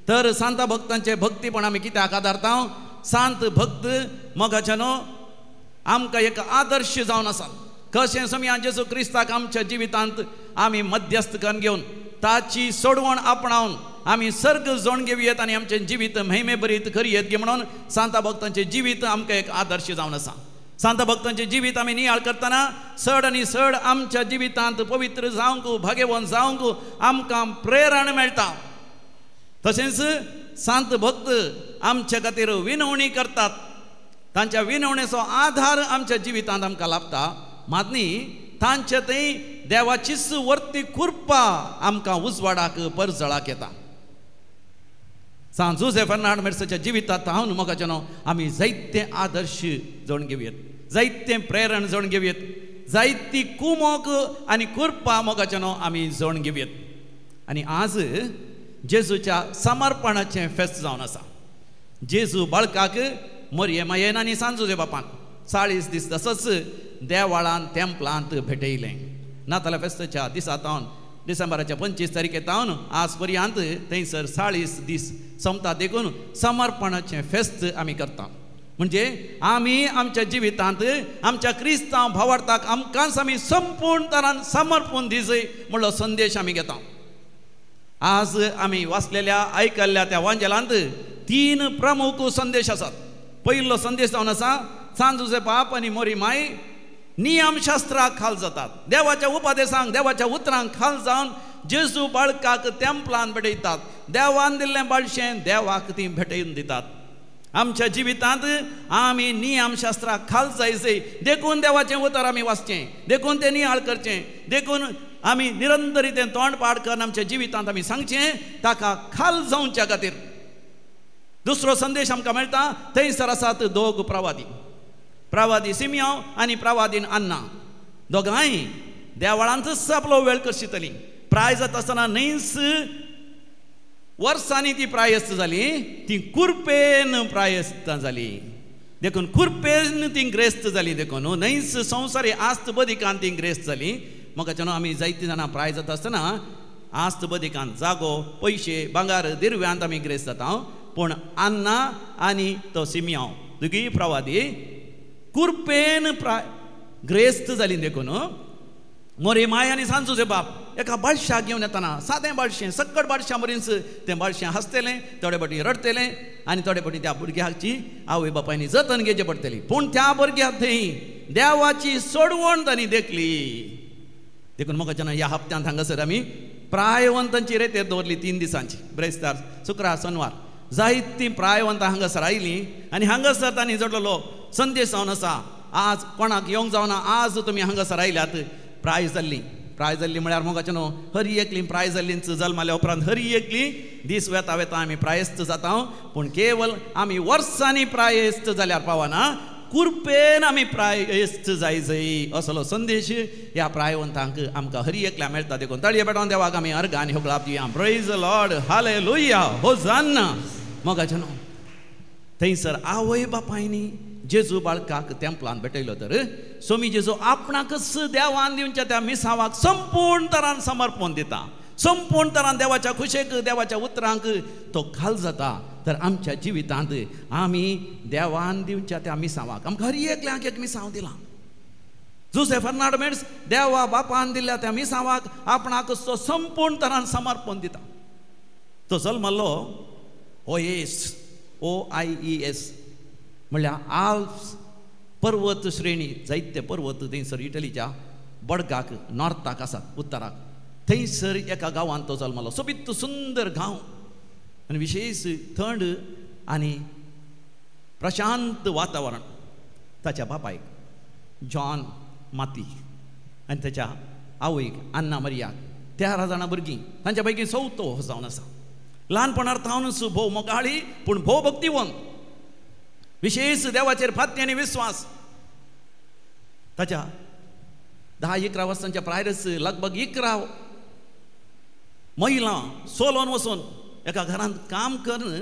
तर सांत भक्तांचे भक्तीपण आमी कित्याक आदारता. सांत भक्त मोगाच्यानो आमकां एक आदर्श जावन आसा. कशें स्वामी जेजू क्रिस्ताक आमच्या जिवितांत आमी मध्यस्थ करून घेवन ताची सोडवण आपणावन आमी सर्ग जोड घेवयेत आनी आमचें जिवीत महिमे बरीत करयेत गे म्हणून सांत भक्तांचें जिवीत आमकां एक आदर्श जावन आसा. सांत भक्तांचे जिवीत आमी नियाळ करतना चड आनी चड आमच्या जिवितांत पवित्र जावंक भाग्यवान जावंक आमकां प्रेरणा मेळटा. तशेंच सांत भक्त आमच्या खातीर विनवणी करतात. तांच्या विनवणेचो आधार आमच्या जिवितांत आमकां लाभता. मात न्ही तांचे थंय देवाचीच वर्ती कृपा आमकां उजवाडाक परजळाक येता. सांत जोसेफ फर्नांड मेर्साच्या जिवितांत हांव मोगाचें आमी जायते आदर्श जोडून घेवया, जायते प्रेरण जोडून घेवया, जायती कुमोक आनी कृपा मोगाचें आमी जोडून घेवया. आनी आज जेजूच्या समर्पणाचें फेस्त जावन आसा. जेजू बाळकाक मोरये मायेन आनी सांत जोसेफ बापान 40 दीस तसोच देवाळांत तेंपलांत भेटयलें. नातालां फेस्ताच्या दिसांतावन डिसेंबराच्या 25 तारखेतावन आज पर्यंत थंयसर 40 दीस सोमता देखून समर्पणाचें फेस्त आमी करता. म्हणजे आमी आमच्या जिवितांत आमच्या क्रिस्तांव भावार्थाक आमकांच आमी संपूर्ण तरान समर्पण दिजय म्हणलो संदेश आमी घेता. आज आमी वाचलेल्या आयकल्ल्या त्या वांजेलांत 3 प्रमुख संदेश आसात. पयलो संदेश जावन आसा सांत जोसेफ बाप आनी मोरी माय नियमशास्त्राक खाल जातात. देवाच्या उपदेशांक देवाच्या उतरांक खाल जावन जेजू बाळकाक तेंपलांत भेटयतात. देवान दिल्लें बाळशें देवाक ती भेटयून दितात. आमच्या जिवितांत आमी नियमशास्त्राक खाल जायचें देखून देवाचें उतर आमी वाचचें, देखून तें नियाळ करचें, देखून आमी निरंतरीतेन तोंडपाड करून आमच्या जिवितांत आमी सांगचें ताका खाल जावच्या खातीर. दुसरो संदेश आमकां मेळटा थंयसर आसात 2 प्रवादी, प्रवादी सिमियोन आनी प्रवादीन अन्ना. दोगांय देवळांतच आपलो वेळ करशितलीं. प्राय जाता आसतना 9 वर्सांनी ती प्रायस्त जाली. ती कुरपेन प्रायस्त जाली. देखून कुरपेन ती ग्रेस्त जाली. देखून 9 संवसारी आस्त बदिकांत ती ग्रेस्त जाली. म्हाका आमी जायतीं जाणां प्राय जाता आसतना आस्त बदिकांत जागो पयशे भांगार दिरव्यांत आमी ग्रेस्त जाता. पूण अन्ना आनी तो सिमियोन दोगी प्रवादी कुरपेन ग्रेस्त जाली. देखून मोरे माय आनी सांत जोसेफ बाप एका बाळशाक घेवन येतना सादें बाळशें सक्कट बाळशा मरीच तें बाळशें हसतलें, थोडे फावटी रडतलें आनी थोडे फावटी त्या भुरग्याची आवय बापायनी जतन घेवचें पडटली. पूण त्या भुरग्याक थंय देवाची सोडवण तांणी देखली. देखून म्हाका ह्या हप्त्यांत हांगासर आमी प्रायवंतांची रेतेर दवरली 3 दिसांची. ब्रेस्तार शुक्रार शनिवार जायतीं प्रायवंतां हांगासर आयलीं आनी हांगासर तांणी जोडलेलो संदेश जावन आसा. आज कोणाक येवंक जावना, आज तुमी हांगासर आयल्यात. प्राय जाल्ली म्हळ्यार मोगाचें हरी एकली प्राय जाल्लींच जल्माल्या उपरांत हरी एकली दीस वेता वेता आमी प्रायस्त जाता. पूण केवल आमी वर्सांनी प्रायस्त जाल्यार पावना, कुरपेन आमी प्रायस्त जायजय असलो संदेश ह्या प्रायवंतांक आमकां हरी एकल्या मेळटा. देखून तळये पेटोवन देवाक आमी अर्घ आनी होगळाप दिया. Praise lord, hallelujah, hosanna. मोगाचें थंयसर आवय बापायनी जेजू बाळकाक तेंपलांत भेटयलो तर सोमी जेजू आपणाकच देवान दिवच्या त्या मिसावाक संपूर्ण तरान समर्पण दिता. संपूर्ण तरान देवाच्या खुशेक देवाच्या उतरांक तो खाल जाता. तर आमच्या जिवितांत आमी देवान दिवच्या त्या मिसावाक आमकां हर एकल्याक एक मिसांव दिला. जोसेफ फर्नांड मेर्स देवा बापान दिल्ल्या त्या मिसावाक आपणाकच तो संपूर्ण तरान समर्पण दिता. तो जल्मलो OIES म्हणल्यार आल्प्स पर्वत श्रेणी, जायते पर्वत थंयसर इटलीच्या बडगाक नॉर्थाक आसात, उत्तराक. थंयसर एका गांवांत तो जल्मलो. सोबीत सुंदर गांव आनी विशेश थंड आनी प्रशांत वातावरण. ताच्या बापायक जॉन माती आनी ताच्या आवयक अन्ना मरियाक 13 जाणां भुरगीं, तांच्या पैकी 4थो हो जावन आसा. ल्हानपणार थावनच भोव मोगाळी पूण भोव भक्तिवंत, विशेष देवाचेर फात्य आनी विस्वास. ताच्या 10-11 वर्सांच्या प्रायरस लगभग 11 महिला सोलोन वचून एका घरांत काम करून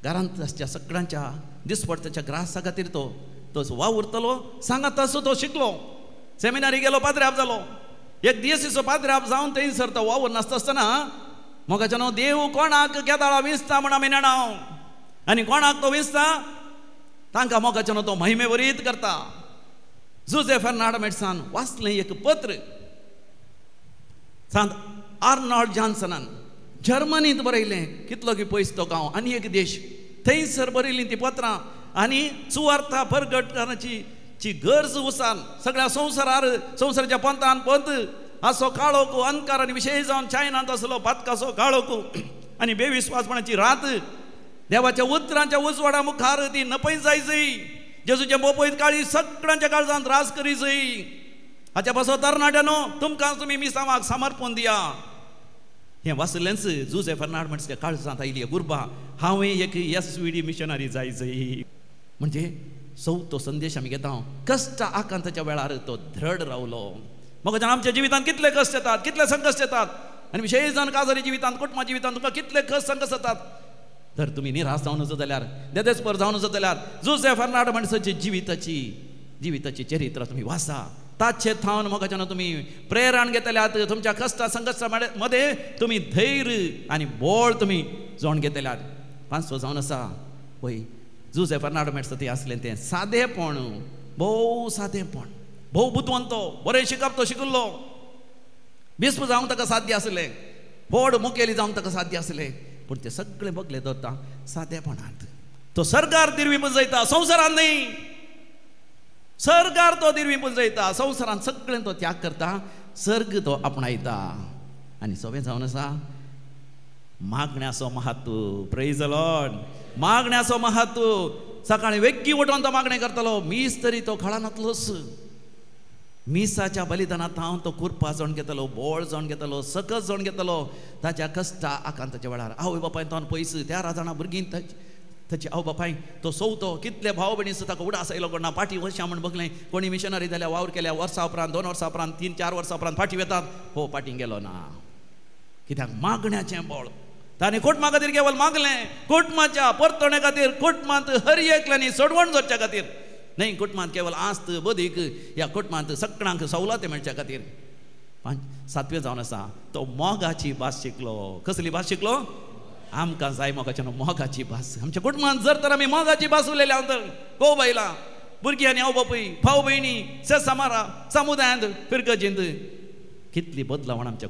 घरांत आसच्या सगळ्यांच्या दिसपडच्या ग्रासा खातीर तो वावुरतलो. सांगात तसो तो शिकलो, सेमिनारी गेलो, पाद्र्याप जालो. एक दिवसीचो पाद्र्याप जावन थंयसर तो वावर नासता आसतना मोगाचें देव कोणाक केदाळा विंचता म्हण आमी नेणाव आनी कोणाक तो विंचता तांकां मोगाचें तो महिमे वरीत करता. जोसेफ फर्नांड मेर्सान वाचलें एक पत्र सांत आर्नॉल्ड जॉन्सनान जर्मनींत बरयलें. कितलो की पयस तो गांव आनी एक देश, थंयसर बरयलीं ती पत्रां आनी सुवार्ता प्रगट करण्याची गरज उसान सगळ्या संवसाराच्या पंथान पंथ असो काळोख अंधकार आनी विशेष जावन चायनात असलो पातकासो काळोख आनी बेविश्वासपणाची रात देवाच्या उतरांच्या उजवाडा मुखार ती नपय जायची जेजूचे मोपयत काळी सगळ्यांच्या काळजांत रास करीची हाच्या पासो तरणाट्यानो तुमकां तुमी मिसावाक समर्पण दिया हे वाचलेंच जुझे फर्नांडीसच्या काळजांत आयली गुरबा हांवें एक SVD मिशनरी जायचंय म्हणजे चवथो संदेश आमी घेता कश्ट आकांताच्या वेळार तो धड रावलो मग आमच्या जिवितांत कितले कश्ट येतात कितले संकश्ट येतात आनी विशेष जावन काजारी जिवितांत कुटुंबा जिवितांत तुमकां कितले कश्ट संकश्ट येतात तर तुम्ही निराश जावन वचत जाल्यार देदेस्पर जावन वचत जाल्यार जुझे फर्नांडीसाची जिविताची चरित्र तुम्ही वाचा ताचे थावन मोगाच्यान तुम्ही प्रेरण घेतल्यात तुमच्या कष्ट संघर्षा मध्ये तुम्ही धैर्य आणि बळ तुम्ही जोड घेतल्यात पांचवो जावन आसा पळय जुझे फर्नांडीस ते आसलें तें सादेपण भोव सादेपण भोव बुद्वंतो बरें शिकप तो शिकिल्लो बिस्प जावंक ताका साध्य आसलें व्हड मुखेली जावंक ताका साध्य आसलें पूण ते सगळे बगले दवरता सादेपणांत तो सरकार दिरवी पुंजयता संवसारांत न्ही सरकार तो दिरवी पुंजयता संवसारांत सगळें तो त्याग करता सर्ग तो आपणायता आनी सगळें जावन आसा मागण्याचो महत्व प्रेज द लॉर्ड मागण्याचो महत्व सकाळी वेग्गी उठोन तो मागणें करतलो मीस तरी तो खळानातलोच मिसाच्या बलिदानांत हांव तो कुरपा जावन घेतलो बोळ जावन घेतलो सकस जावन घेतलो ताच्या कश्टा आकांताच्या वेळार आवय बापाय तो पयस 13 जाणां भुरगीं ताची आवय बापाय तो चवथो कितले भाव भयणी ताका उडास आयलो कोणा फाटी वर्सां म्हण बगलें कोणी मिशनरी जाल्यार वावर केल्या वर्सां उपरांत 2 वर्सां उपरांत 3-4 वर्सां उपरांत फाटी वतात हो फाटी गेलो ना कित्याक मागण्याचें बळ ताणें कुटुंबा खातीर केवळ मागलें कुटुंबाच्या परतणे खातीर कुटुंबांत हर एकल्यानी सोडवण जोडच्या खातीर नाही कुटुंबांत केवळ आस्त बदीक ह्या कुटुंबांत सगळ्यांक सवलती मेळच्या खातीर 7वें जावन आसा तो मोगाची भास शिकलो कसली भास शिकलो आमकां जाय मोगाच्या मोगाची भास आमच्या कुटुंबांत जर तर आमी मोगाची भास उलयल्या तर को बायलां भुरगीं आनी आवय बापूय भाव भयणी समारा समुदायांत फिरगजींत कितली बदलावण आमच्या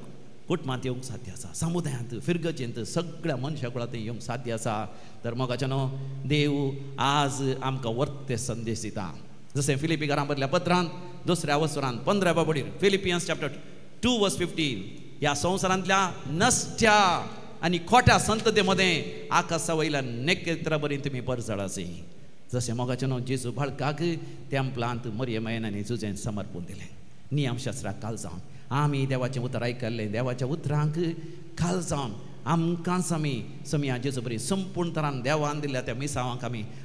कुटुंबांत येवंक साध्य आसा समुदायांत फिरगजींत सगळ्या मनशा कुळांत येवंक साध्य आसा तर मोगाच्यान देव आज आमकां वर्ते संदेश दिता जशें फिलिपिकारां बरयल्या पत्रांत 2ऱ्या वसरांत 15 बाबडीर फिलिपियन्स चॅप्टर 2:15 ह्या संवसारांतल्या नश्ट्या आनी खोट्या संतते मदें आकाशा वयल्यान नेकेत्रा बरी तुमी परजळासी जशें मोगाच्यान जेजू बाळकाक टेंपलांत मरियमायेन आनी जुझेन समर्पण दिलें नियमशास्त्राक काल जावन आमी देवाचें उतर आयकल्लें देवाच्या उतरांक काल जावन आमकां समी जेजू बरी संपूर्ण तरान देवान दिल्ल्या त्या मिसावांक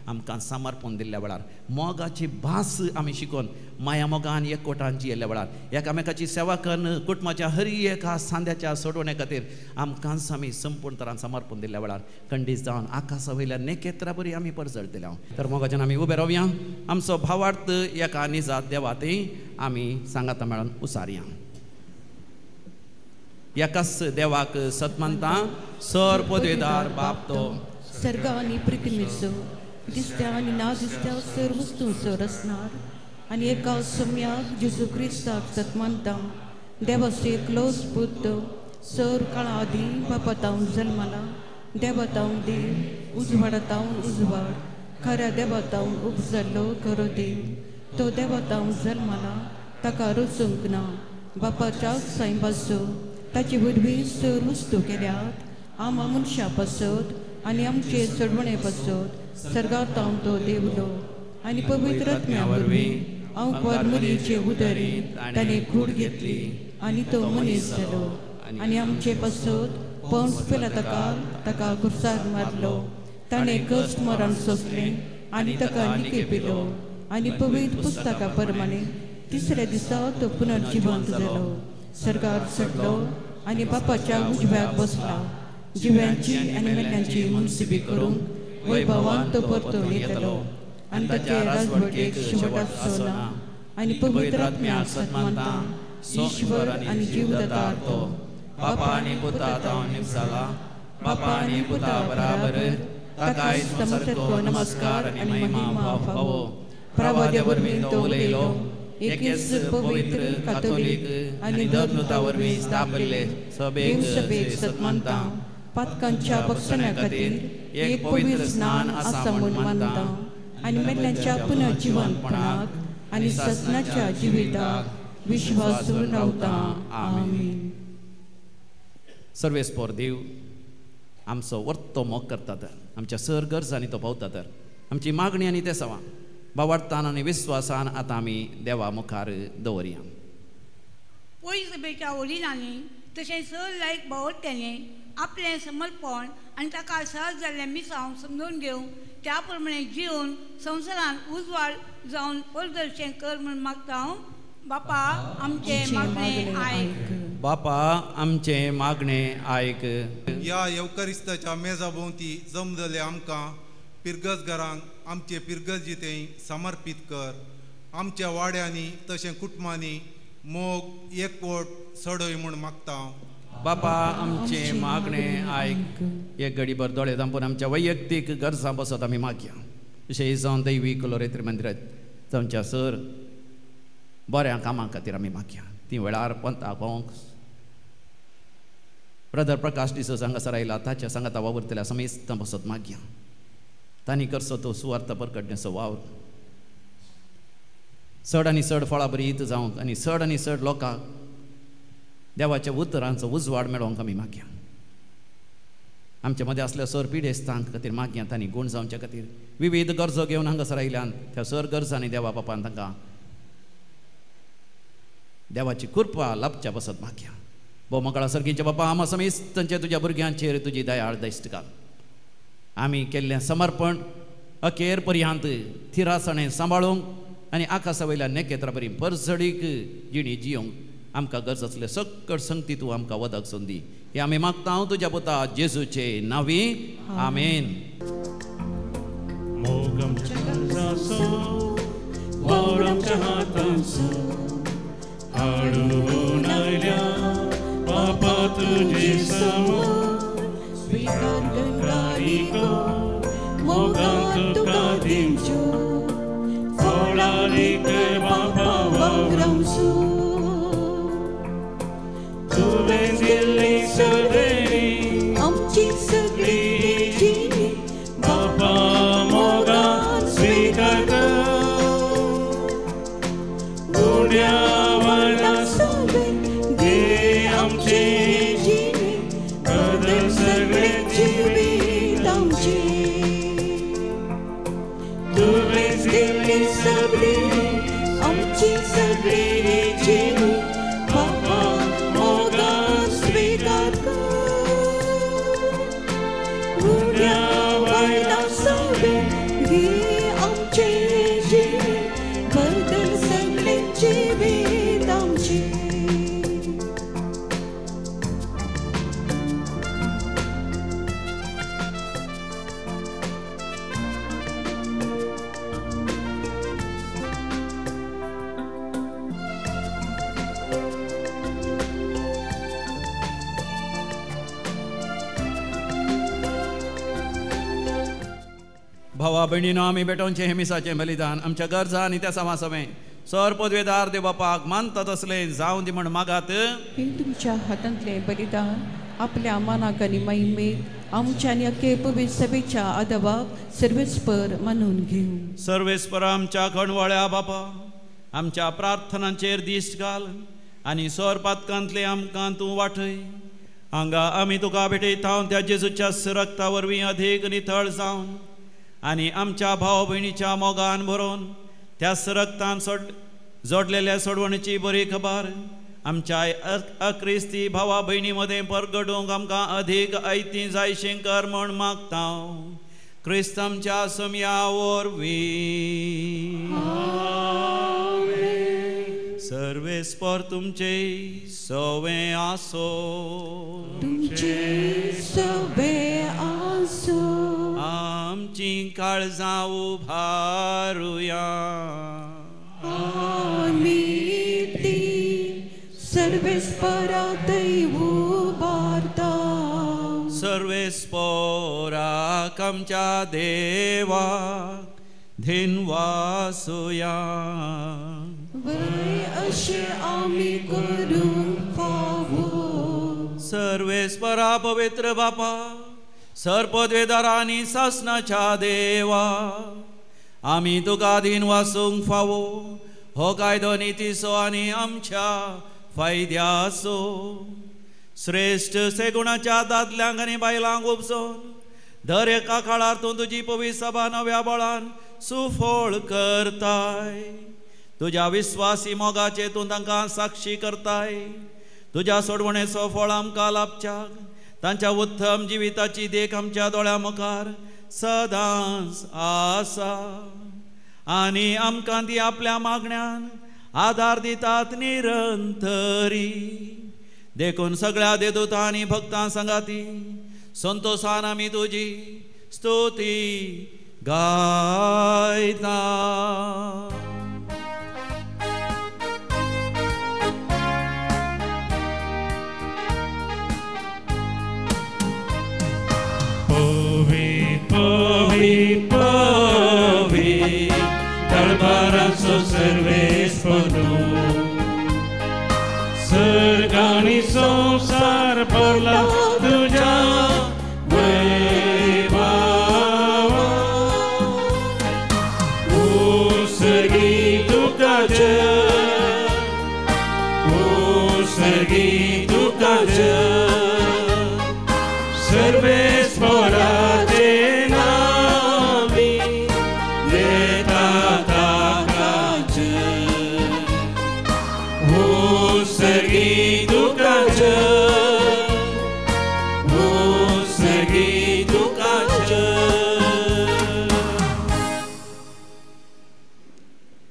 आमकां समर्पण दिल्ल्या वेळार मोगाची भास आमी शिकून माया मोगान एकवटान जियेल्ल्या वेळार एकामेकाची सेवा करून कुटुंबाच्या हर एका सांद्याच्या सोडवणे खातीर आमकां संपूर्ण तरान समर्पण दिल्ल्या वेळार खंडीत जावन आकाशा वयल्या नेकेत्रा बरी आमी परजळ दिल्या तर मोगाच्यान आमी उबे रावया आमचो भावार्थ एका निजात देवातय आमी सांगाता मेळोन उसारया एकाच देवाक सतमंता सर पदवेदार बाप तो सर्ग आनी पृथ्वीचो दिसत्या आनी ना दिसत्या सर वस्तूंचो रचणार आनी एका सम्याक जेजू क्रिस्ताक सतमंता देवाचो एकलोच पुत्र सर काळा आदी बापातावन जल्माला देवातावन देव उजवाडातावन उजवाड खऱ्या देवातावन उपजल्लो खरो देव तो देवातावन जल्माला ताका रचूंक ना बापाच्या सायंबाचो ताची वरवीं सर वस्तू केल्यात आमा मनशां पासत आनी आमचे चडवणे पासत सर्गातावन तो देवलो आनी पवित्र आत्म्या वरवीं हांव मरीचे उदरीत ताणें कूड घेतली आनी तो मनीस जालो आनी आमचे पासत पंस पेला ताका खुर्सार मारलो ताणें कश्ट मरण सोंसलें आनी ताका निकेपिलो आनी पवित्र पुस्तका प्रमाणे 3ऱ्या दिसा तो पुनर्जिवंत जालो सरकार चडलो आनी बापाच्या उजव्याक बसला जिव्यांची आनी मेल्यांची मुनसिबी करूंक वैभवान तो परतून येतलो आनी ताचे राजवटेक शेवट आसचो ना आनी पवित्र आत्म्याक सतमंता ईश्वर आनी जीवदाता तो बापा आनी पुता जावन निपजाला बापा आनी पुता बराबर ताकाय सारको नमस्कार आनी महिमा फावो प्रवाद्या वरवीं तो उलयलो एकेच पवित्र कातोलीक आनी धर्मता वरवीं स्थापिल्ले सभेक सतमंता पातकांच्या बक्षण्या खातीर एक पवित्र स्नान आसा म्हूण मानता आणि मेल्यांच्या पुनर्जीवनपणाक आणि ससनाच्या जिविताक विश्वासून रावता. आमीन. सर्वेस्पोर देव आमचो वर्तो मोग करता तर आमच्या सर गरजांनी तो पावता तर आमची मागणी आनी ते सवा बावार्थान आनी विस्वासान आतां आमी देवा मुखार दवरया. पयस सभेच्या वडिलांनी तशेंच सर लायक बावट्यांनी आपलें समर्पण आनी ताका सहज जाल्लें मिसांव समजून घेवन त्या प्रमाणे जिवन संवसारांत उजवाड जावन प्रदर्शन कर म्हूण मागता हांव. बापा आमचे मागणे आयक. बापा आमचे मागणे आयक. या येवकारिस्ताच्या मेजा भोंवती जमलेले आमकां पिरगसगारांक आमचे पिरगसजितें समर्पीत कर. आमच्या वाड्यांनी तशें कुटुंबांनी मोग एकवट सडय म्हूण मागता हांव. बापा आमचे मागणे आयक. एक घडीभर दोळे धांपून आमच्या वैयक्तीक गरजां बसत आमी मागया. विशेश जावन दैवी कलोरेत्री मंदिरांत जावच्या सर बऱ्या कामां खातीर आमी मागया. ती वेळार पंथाक पावोंक ब्रदर प्रकाश डिसोजा हांगासर आयला ताच्या सांगाता वावरतल्या समेस्त बसत मागया. तांणी करचो तो सुवार्थ परकडण्याचो वावर चड आनी चड फळां बरीत जावंक आनी चड लोकांक देवाच्या उतरांचो उजवाड मेळोवंक आमी मागया. आमचे मदें असल्या सर पिडेस्तांक खातीर मागया. तांणी गूण जावच्या खातीर विविध गरजो घेवन हांगासर आयल्यान त्या सर गरजांनी देवा बापान तांकां देवाची कृपा लाभच्या बसत मागया. भोवमंगळा सर्गीच्या बापा आमा समेस्तांचे तुज्या भुरग्यांचेर तुजी दयाळ दयश्ट घाल. आमी केल्लें समर्पण अखेर पर्यंत थिरासणें सांबाळूंक आनी आकाशा वयल्या नेकेत्रा बरी परसडीक जिणी जियोंक आमकां गरज आसले सकट संगती तूं आमकां वदक संदी. हे आमी मागता हांव तुज्या पुता जेजूचे नांवी. आमेन. मोग आमच्या गरजांचो वावर आमच्या हातांचो हाडून आयल्या बापा तुजे समोर स्वीकार गंगारी गो मोगान तुका दिवच्यो फळारीक बापा वावरांचो तुवें दिल्ली सगळी आमची सगळी जिणी बापा मोगान स्वीकार कर. उड्या वाडा सगळे घे आमचे जिणी बदल सगळे जिवीत आमचे. तुवें दिल्ली सगळी आमची सगळी जिणी बापा मोगान स्वीकार कर. उड्या वाडा सगळे घे आमचे जिणी बदल सगळे जिवीत आमचे. भावा भयणीनो आमी बेटोवचें हे मिसाचें बलिदान आमच्या गरजा आनी त्या समासमें सर पदवेदार देव बापाक मानता तसलें जावं दी म्हण मागात. हे तुमच्या हातांतलें बलिदान आपल्या मानाक आनी महिमेक आमच्या आनी अख्खे पवित्र सभेच्या आदवाक सर्वेस्पर मानून घेऊ. सर्वेस्पर आमच्या खणवाळ्या बापा आमच्या प्रार्थनांचेर दिश्ट घाल आनी सर पातकांतले आमकां तूं वाटय. हांगा आमी तुका भेटयता त्या जेजूच्या रक्ता वरवीं अधीक नितळ जावन आनी आमच्या भाव भयणीच्या मोगान भरोवन त्या रक्तान जोडलेल्या सोडवणीची बरी खबर आमच्या अक्रिस्ती भावा भयणी मदें परगडूंक आमकां अधीक ऐती जायशें कर म्हण मागता. क्रिस्त आमच्या समया वरवीं सर्वेस्पर तुमचे सवें आसो. तुमचे सवें आसो. आमची काळजां उभारुया. आमी ती सर्वेस्परांतय उबारता. सर्वेस्पराक आमच्या देवाक धिनवासुया. बरें अशें आमी करूंक फावो. सर्वेस्परा पवित्र बापा सर पदवेदारांनी सासनाच्या देवा आमी तुका दिन वासूंक फावो हो कायदो नितीचो आनी आमच्या फायद्याचो श्रेष्ठ सेगुणाच्या दादल्यांक आनी बायलांक उपसून दर एका काळार तूं तुजी पवित्र सभा नव्या बळान सुफळ करताय तुज्या विस्वासी मोगाचे तूं तांकां साक्षी करताय तुज्या सोडवणेचो फळ आमकां लाभच्याक तांच्या उत्तम जिविताची देख आमच्या दोळ्या मुखार सदांच आसा आनी आमकां ती आपल्या मागण्यांन आदार दितात निरंतरी देखून सगळ्या देदूतां आनी भक्तां संगाती संतोषान आमी तुजी स्तुती गायता. Povit, darbaraso servesponu Sărgani संसार भरला तुझ्या वैभवा उसर्गी तुका सर्वेस्पराचे नामी देतात आकाश उसर्गी तुकाच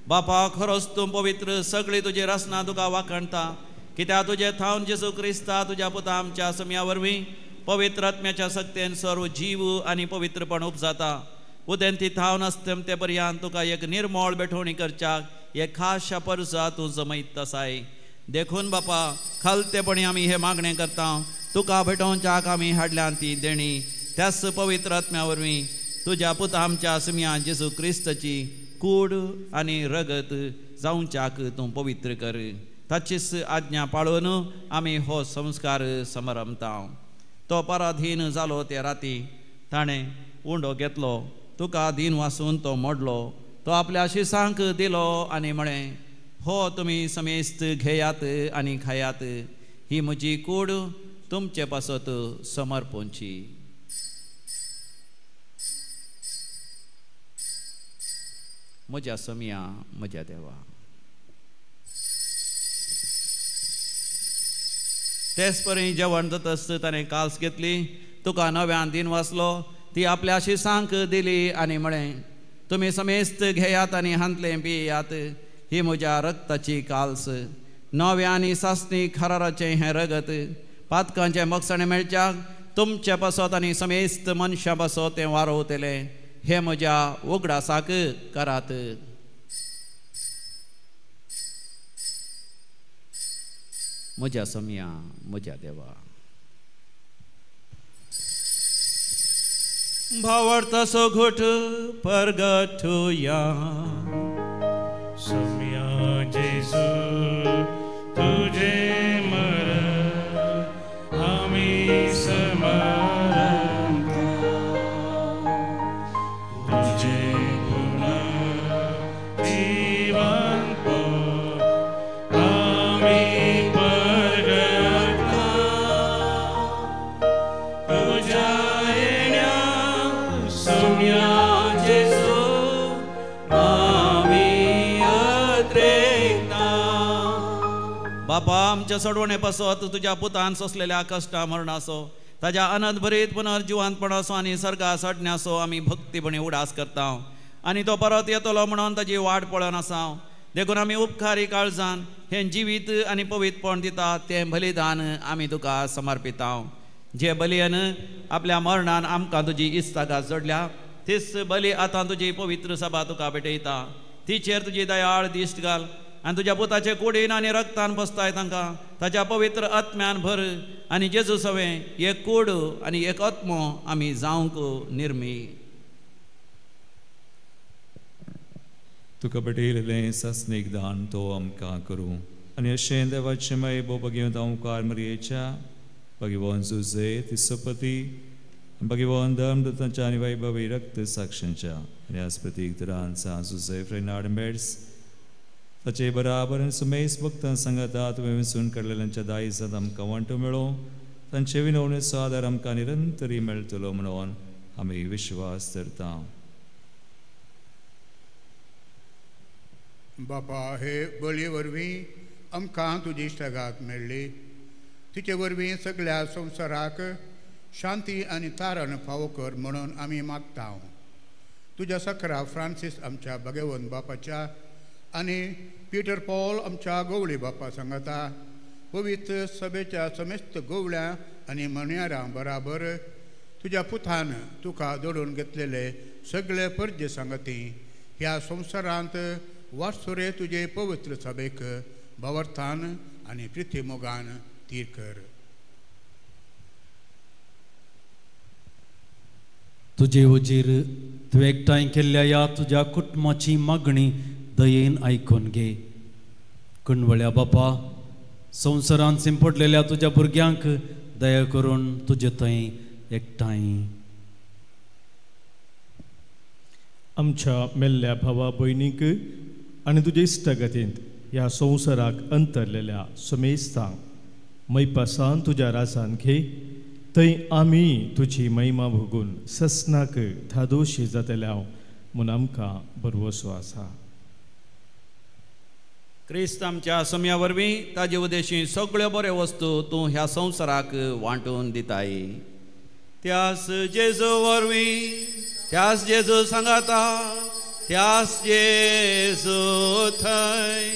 बापा खरोच तूं पवित्र सगळी तुजी रचना तुका वाखणता कित्याक तुजे थावन जेसू क्रिस्ता तुज्या पुता आमच्या समिया वरवीं पवित्र आत्म्याच्या सक्तेन सर्व जीव आनी पवित्रपण उपजाता उदेंती थावन आसता ते पर्यंत तुका एक निर्मळ बेठवणी करच्याक एक खाशा परसा तूं जमयत आसाय देखून बापा खालतेपणी आमी हे मागणें करता तुका भेटोवच्याक आमी हाडल्यान ती देणी त्याच पवित्र आत्म्या वरवीं तुज्या पुता आमच्या समिया जेसू क्रिस्ताची कूड आनी रगत जावच्याक तूं पवित्र कर ताचीच आज्ञा पाळून आमी हो संस्कार समरमता. तो पराधीन जालो ते राती ताणें उंडो घेतलो तुका दिन वासून तो मोडलो तो आपल्या शिसांक दिलो आनी म्हळें हो तुमी समेस्त घेयात आनी खायात ही म्हजी कूड तुमचे पासत समर्पणची. म्हज्या समिया म्हज्या देवा. तेच परी जेवण जाता आसता ताणें काल्स घेतली तुका नव्यान दिन वाचलो ती आपल्या शिसांक दिली आनी म्हळें तुमी समेस्त घेयात आनी हांतलें पियेयात ही म्हज्या रक्ताची काल्स नव्या आनी सासणी खराराचें हें रगत पातकांचें मगसणें मेळच्याक तुमचे पासत आनी समेस्त मनशां पासत तें वारोवतलें हे म्हज्या उगडासाक करात. म्हज्या समिया म्हज्या देवा. भावार्थाचो घोट परगटुया समिया जेजू तुझे मरण आमी समरता तुझे पुनरुत्थान आमी परगटा तुझ्या येण्या समिया जेजू आमी अत्रेता. बापा आमच्या सोडवणे पासत तुज्या पुतान सोंसलेल्या कश्टा मरणाचो ताज्या अनंत भरीत पुनर्जिवांतपणाचो आनी सर्गा सडण्याचो आमी भक्तीपणी उडास करता आनी तो परत येतलो म्हणून ताजी वाट पळोवन आसा देखून आमी उपकारी काळजान हें जिवीत आनी पवित्रपण दिता तें बलिदान आमी तुका समर्पिता. जे बलयन आपल्या मरणान आमकां तुजी इस्तागा जोडल्या तीच बली आतां तुजी पवित्र सभा तुका भेटयता तिचेर तुजी दयाळ दिश्ट घाल आनी तुज्या पुताचे कुडीन आनी रक्तान बसताय तांकां ताच्या पवित्र आत्म्यान भर आनी जेजू सवें एक कूड आनी एक आत्मो आमी जावंक निर्मी. तुका भेटयलेलें सासणीक दान तो आमकां करूं आनी अशें देवाचें माय भोव भगिवंत ओंकार मरयेच्या भगिवंत जुजे तिसपती भगवान धर्मदत्तांच्या आणि वैभवी रक्त साक्षांच्या आणि आज प्रतीक तरांचा सुसेफ रेनार्ड मेड्स ताचे बराबर आनी सुमेस भक्तां सांगाता तुवें विसरून काडलेल्यांच्या दायजात आमकां वांटो मेळो तांचे विनवणेचो आदार आमकां निरंतरी मेळटलो म्हणून आमी विश्वास धरता. बापा, हे बळये वरवीं आमकां तुजी इश्टागात मेळ्ळी. तिचे वरवीं सगळ्या संवसाराक शांती आनी तारण फावो कर म्हणून आमी मागता. तुज्या सकरा फ्रांसीस आमच्या भगवंत बापाच्या आनी पिटर पॉल आमच्या गवळी बापा सांगाता पवित्र सभेच्या समेस्त गवळ्यां आनी मणयारां बराबर तुज्या पुतान तुका जोडून घेतलेले सगळे परजे सांगती ह्या संवसारांत वास्तुरे तुजे पवित्र सभेक भावार्थान आनी प्रिती मोगान तीर कर. तुजे वजीर तूं एकठांय केल्ल्या ह्या तुज्या कुटुंबाची मागणी दयेन आयकून घे. कणवळ्या बापा, संवसारांत शिंपडलेल्या तुज्या भुरग्यांक दया करून तुजे थंय एकठांय. आमच्या मेल्ल्या भावा भयणीक आनी तुजे इश्टगतींत ह्या संवसाराक अंतरलेल्या सुमेस्तांक मैपासान तुज्या रासान घे. थंय आमी तुजी महिमा भोगून ससनाक धादोशी जातल्या म्हूण आमकां भरवसो आसा. क्रिस्त आमच्या सम्या वरवीं ताजे उद्देशी सगळ्यो बऱ्यो वस्तू तूं ह्या संवसाराक वांटून दिताय. त्यास जेजू वरवीं, त्यास जेजू सांगाता, त्यास जेजू थंय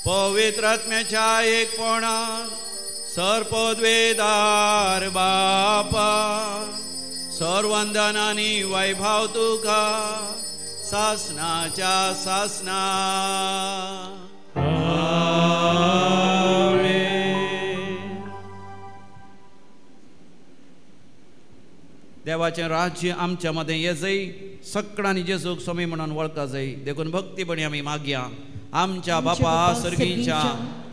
पवित्र आत्म्याच्या एकपणान सर्पद्वेदार बापा सर्वंदन आनी वैभव तुका सासनाच्या सासना. देवाचें राज्य आमच्या मदें येजय, सगळ्यांनी जेजूक स्वामी म्हणून वळखा जाय. देखून भक्तीपणी आमी मागया. आमच्या बापा सर्गीच्या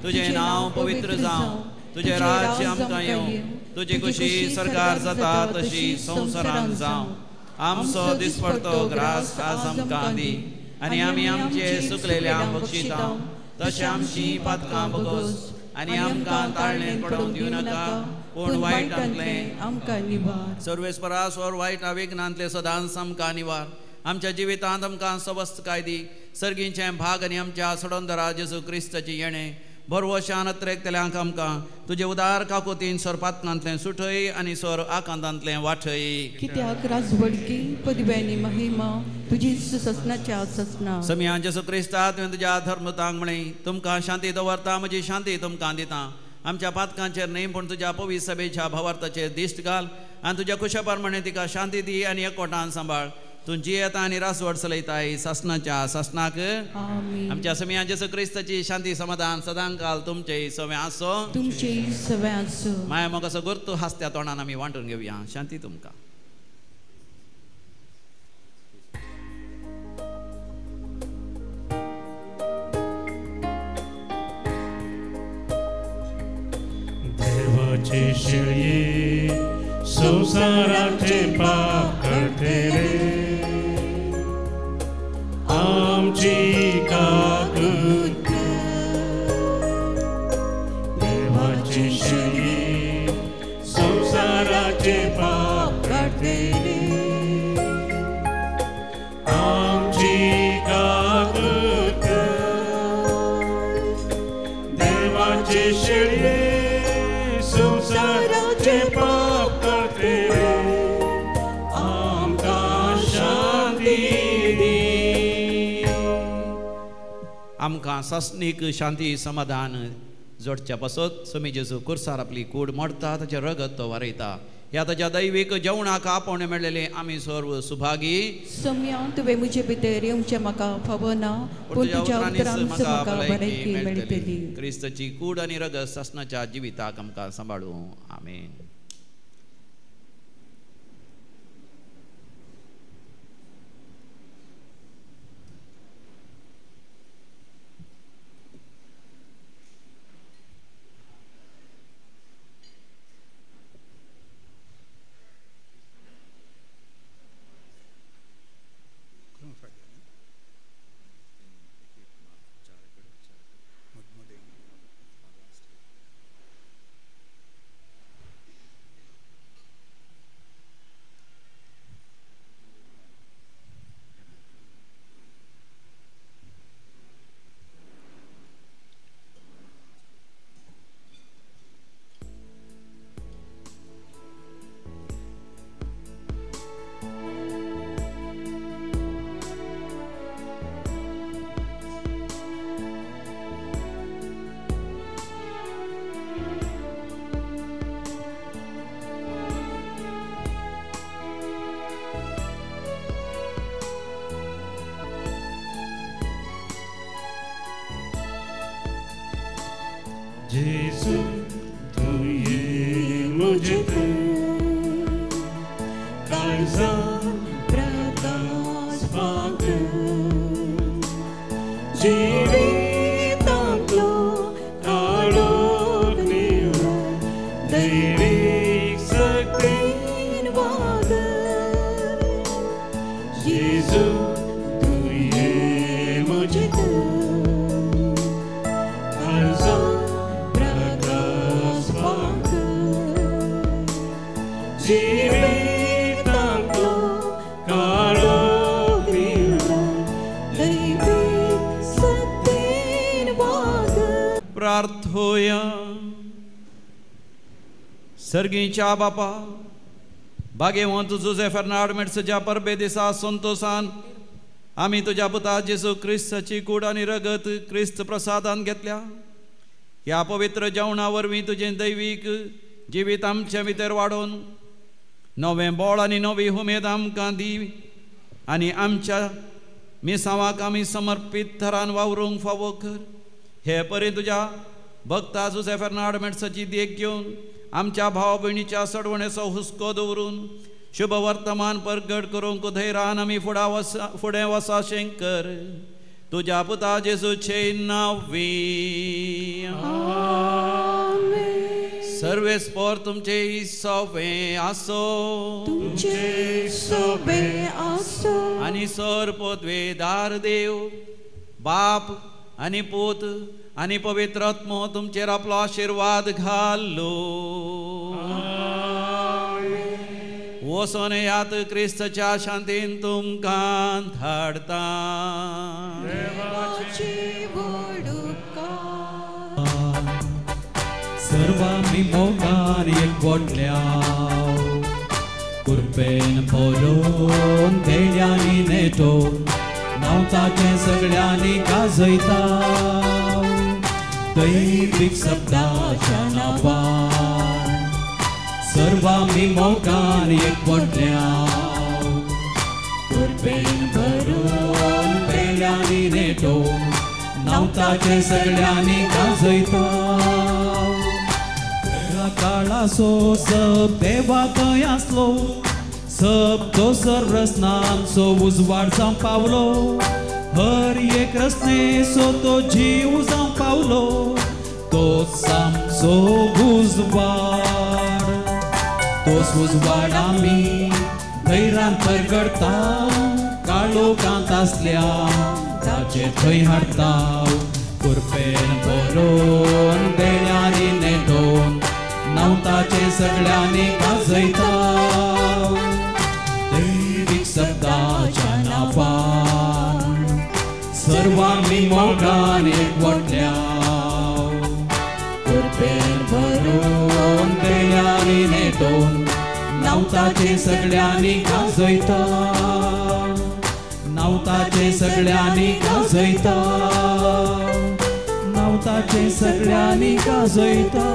तुजें नांव पवित्र जावं, तुजें राज्य आमकां येवं, तुजी खुशी सरकार जाता तशी संवसारांत जावं. आमचो दिसपडतो ग्रास आज आमकां दी आनी आमी आमचे सुकलेल्यांक बक्षिता तशें आमची पातकां बगोस आनी आमकां ताळणें पडोवंक दिवं नाका पूण वायटांतलें आमकां निवार. सर्वेस्परा स्वर वायट विघ्नांतले सदांच आमकां निवार. आमच्या जिवितांत आमकां सवस्तकाय दी. सर्गीचें भाग आनी आमच्या सडोंदरा जेजू क्रिस्ताची येणें भरवशान अत्रेकतल्यांक आमकां तुजे उदार काकुतीन सोर पातकांतलें सुटय आनी सोर आकांतांतलें वाठय. कित्याक राजवडकी पदव्यांनी महिमा तुजी ससनाच्या ससना. सम्या जेजू क्रिस्ता तुवें तुज्या धर्मतांक म्हणय तुमकां शांती दवरता, म्हजी शांती तुमकां दिता. आमच्या पातकांचेर न्ही पूण तुज्या पवित्र सभेच्या भावार्थाचेर दिश्ट घाल आनी तुज्या खुशा प्रमाणे तिका शांती दी आनी एकवटान सांबाळ. तूं जियेता आनी रासवड चलयताय सासनाच्या सासनाक. आमच्या सम्या जेजू क्रिस्ताची शांती समाधान सदां काल तुमचे सवे आसो. तुमचे सवे आसो. माया मग असो गुर्तू हास्त्या तोंडान आमी वांटून घेवया. शांती तुमकां. देवाचे शेळये संसाराचे पाप करते रे, आमची काकूत देवाचे शेळये संसाराचे पाप करते रे, आमची काकूत देवाचे शेळये संसाराचे पाप करते रे, आमकां शांती दी. आमकां ससनीक शांती समाधान जोडच्या पासत समी जेजू कुर्सार आपली कूड मोडता ताचे रगत तो वारयता. ह्या ताच्या दैवीक जेवणाक आपोवण मेळ्ळेले आमी सर्व सुभागी. सम्या तुवें म्हजे भितर येवचें म्हाका फावो ना पूण तुज्या उतरांत म्हाका बरेंकी मेळटली. क्रिस्ताची कूड आनी रगत ससनाच्या जिविताक आमकां सांबाळूं. आमेन. मुझे काळजा प्रकाश पाक जिवितांतलो काळोख निवळ दैवीक शक्तीन वादळ येशू तुये मुझे काळजा प्रकाश पाक जिवितांतलो काळोख निवळ दैवीक शक्तीन वादळ प्रार्थोया. सर्गीच्या बापा भाग्यवंत तुझे फर्नाड मेड्सच्या परबे दिसा संतोषान आम्ही तुझ्या पुता जेसू क्रिस्ताची कूड आणि रगत क्रिस्त प्रसादान घेतल्या. ह्या पवित्र जेवणा वरवीं तुझें दैवीक जिवीत आमच्या भितर वाडोवन नवें बळ आनी नवी उमेद आमकां दी आनी आमच्या मिसावाक आमी समर्पीत थरान वावरूंक फावो कर. हे परी तुझ्या भक्ता जुझे फर्नाड मेड्सची देख घेवन आमच्या भाव भयणीच्या सडवणेचो हुस्को दवरून शुभ वर्तमान परगट करूंक धैर्यान आमी फुडें वसा शंकर तुझ्या पुता जेसूचे नांवी. सर्वेस्पर तुमचे सोबे आसो आनी सर पोतवेदार देव बाप आनी पूत आनी पवित्र आत्मो तुमचेर आपलो आशीर्वाद घालो. वचोन यात क्रिस्तच्या शांतीन तुमकां धाडता. सर्वांनी मोगान एकवटल्या कुरपेन पळोवन देड्यांनी नेटोवन नावताचे सगळ्यांनी गाजयता. दैवीक शब्दाच्या नांवान सर्वांनी मोगान एकवटल्या कुरपेन भरून देड्यांनी नेटोवन नावताचे सगळ्यांनी गाजयता. काळासो सब देवा थंय आसलो सब दोसर रस्नांचो उजवाड जावं पावलो. हर एक रस्नेचो तो जीव जावं पावलो तोच सामचो उजवाड. तोच उजवाड आमी धैर्यान परगडता काळोखांत आसल्या ताचे थंय हाडता. कुरपेन भरून देड्यांनी नेटोवन नावताचे सगळ्यांनी गाजयता. दैवीक शब्दाच्या नांवान सर्वांनी मोगान एकवटल्या कुरपेन भरून देड्यांनी नेटोवन नावताचे सगळ्यांनी गाजयता. नावताचे सगळ्यांनी गाजयता. नावताचे सगळ्यांनी गाजयता.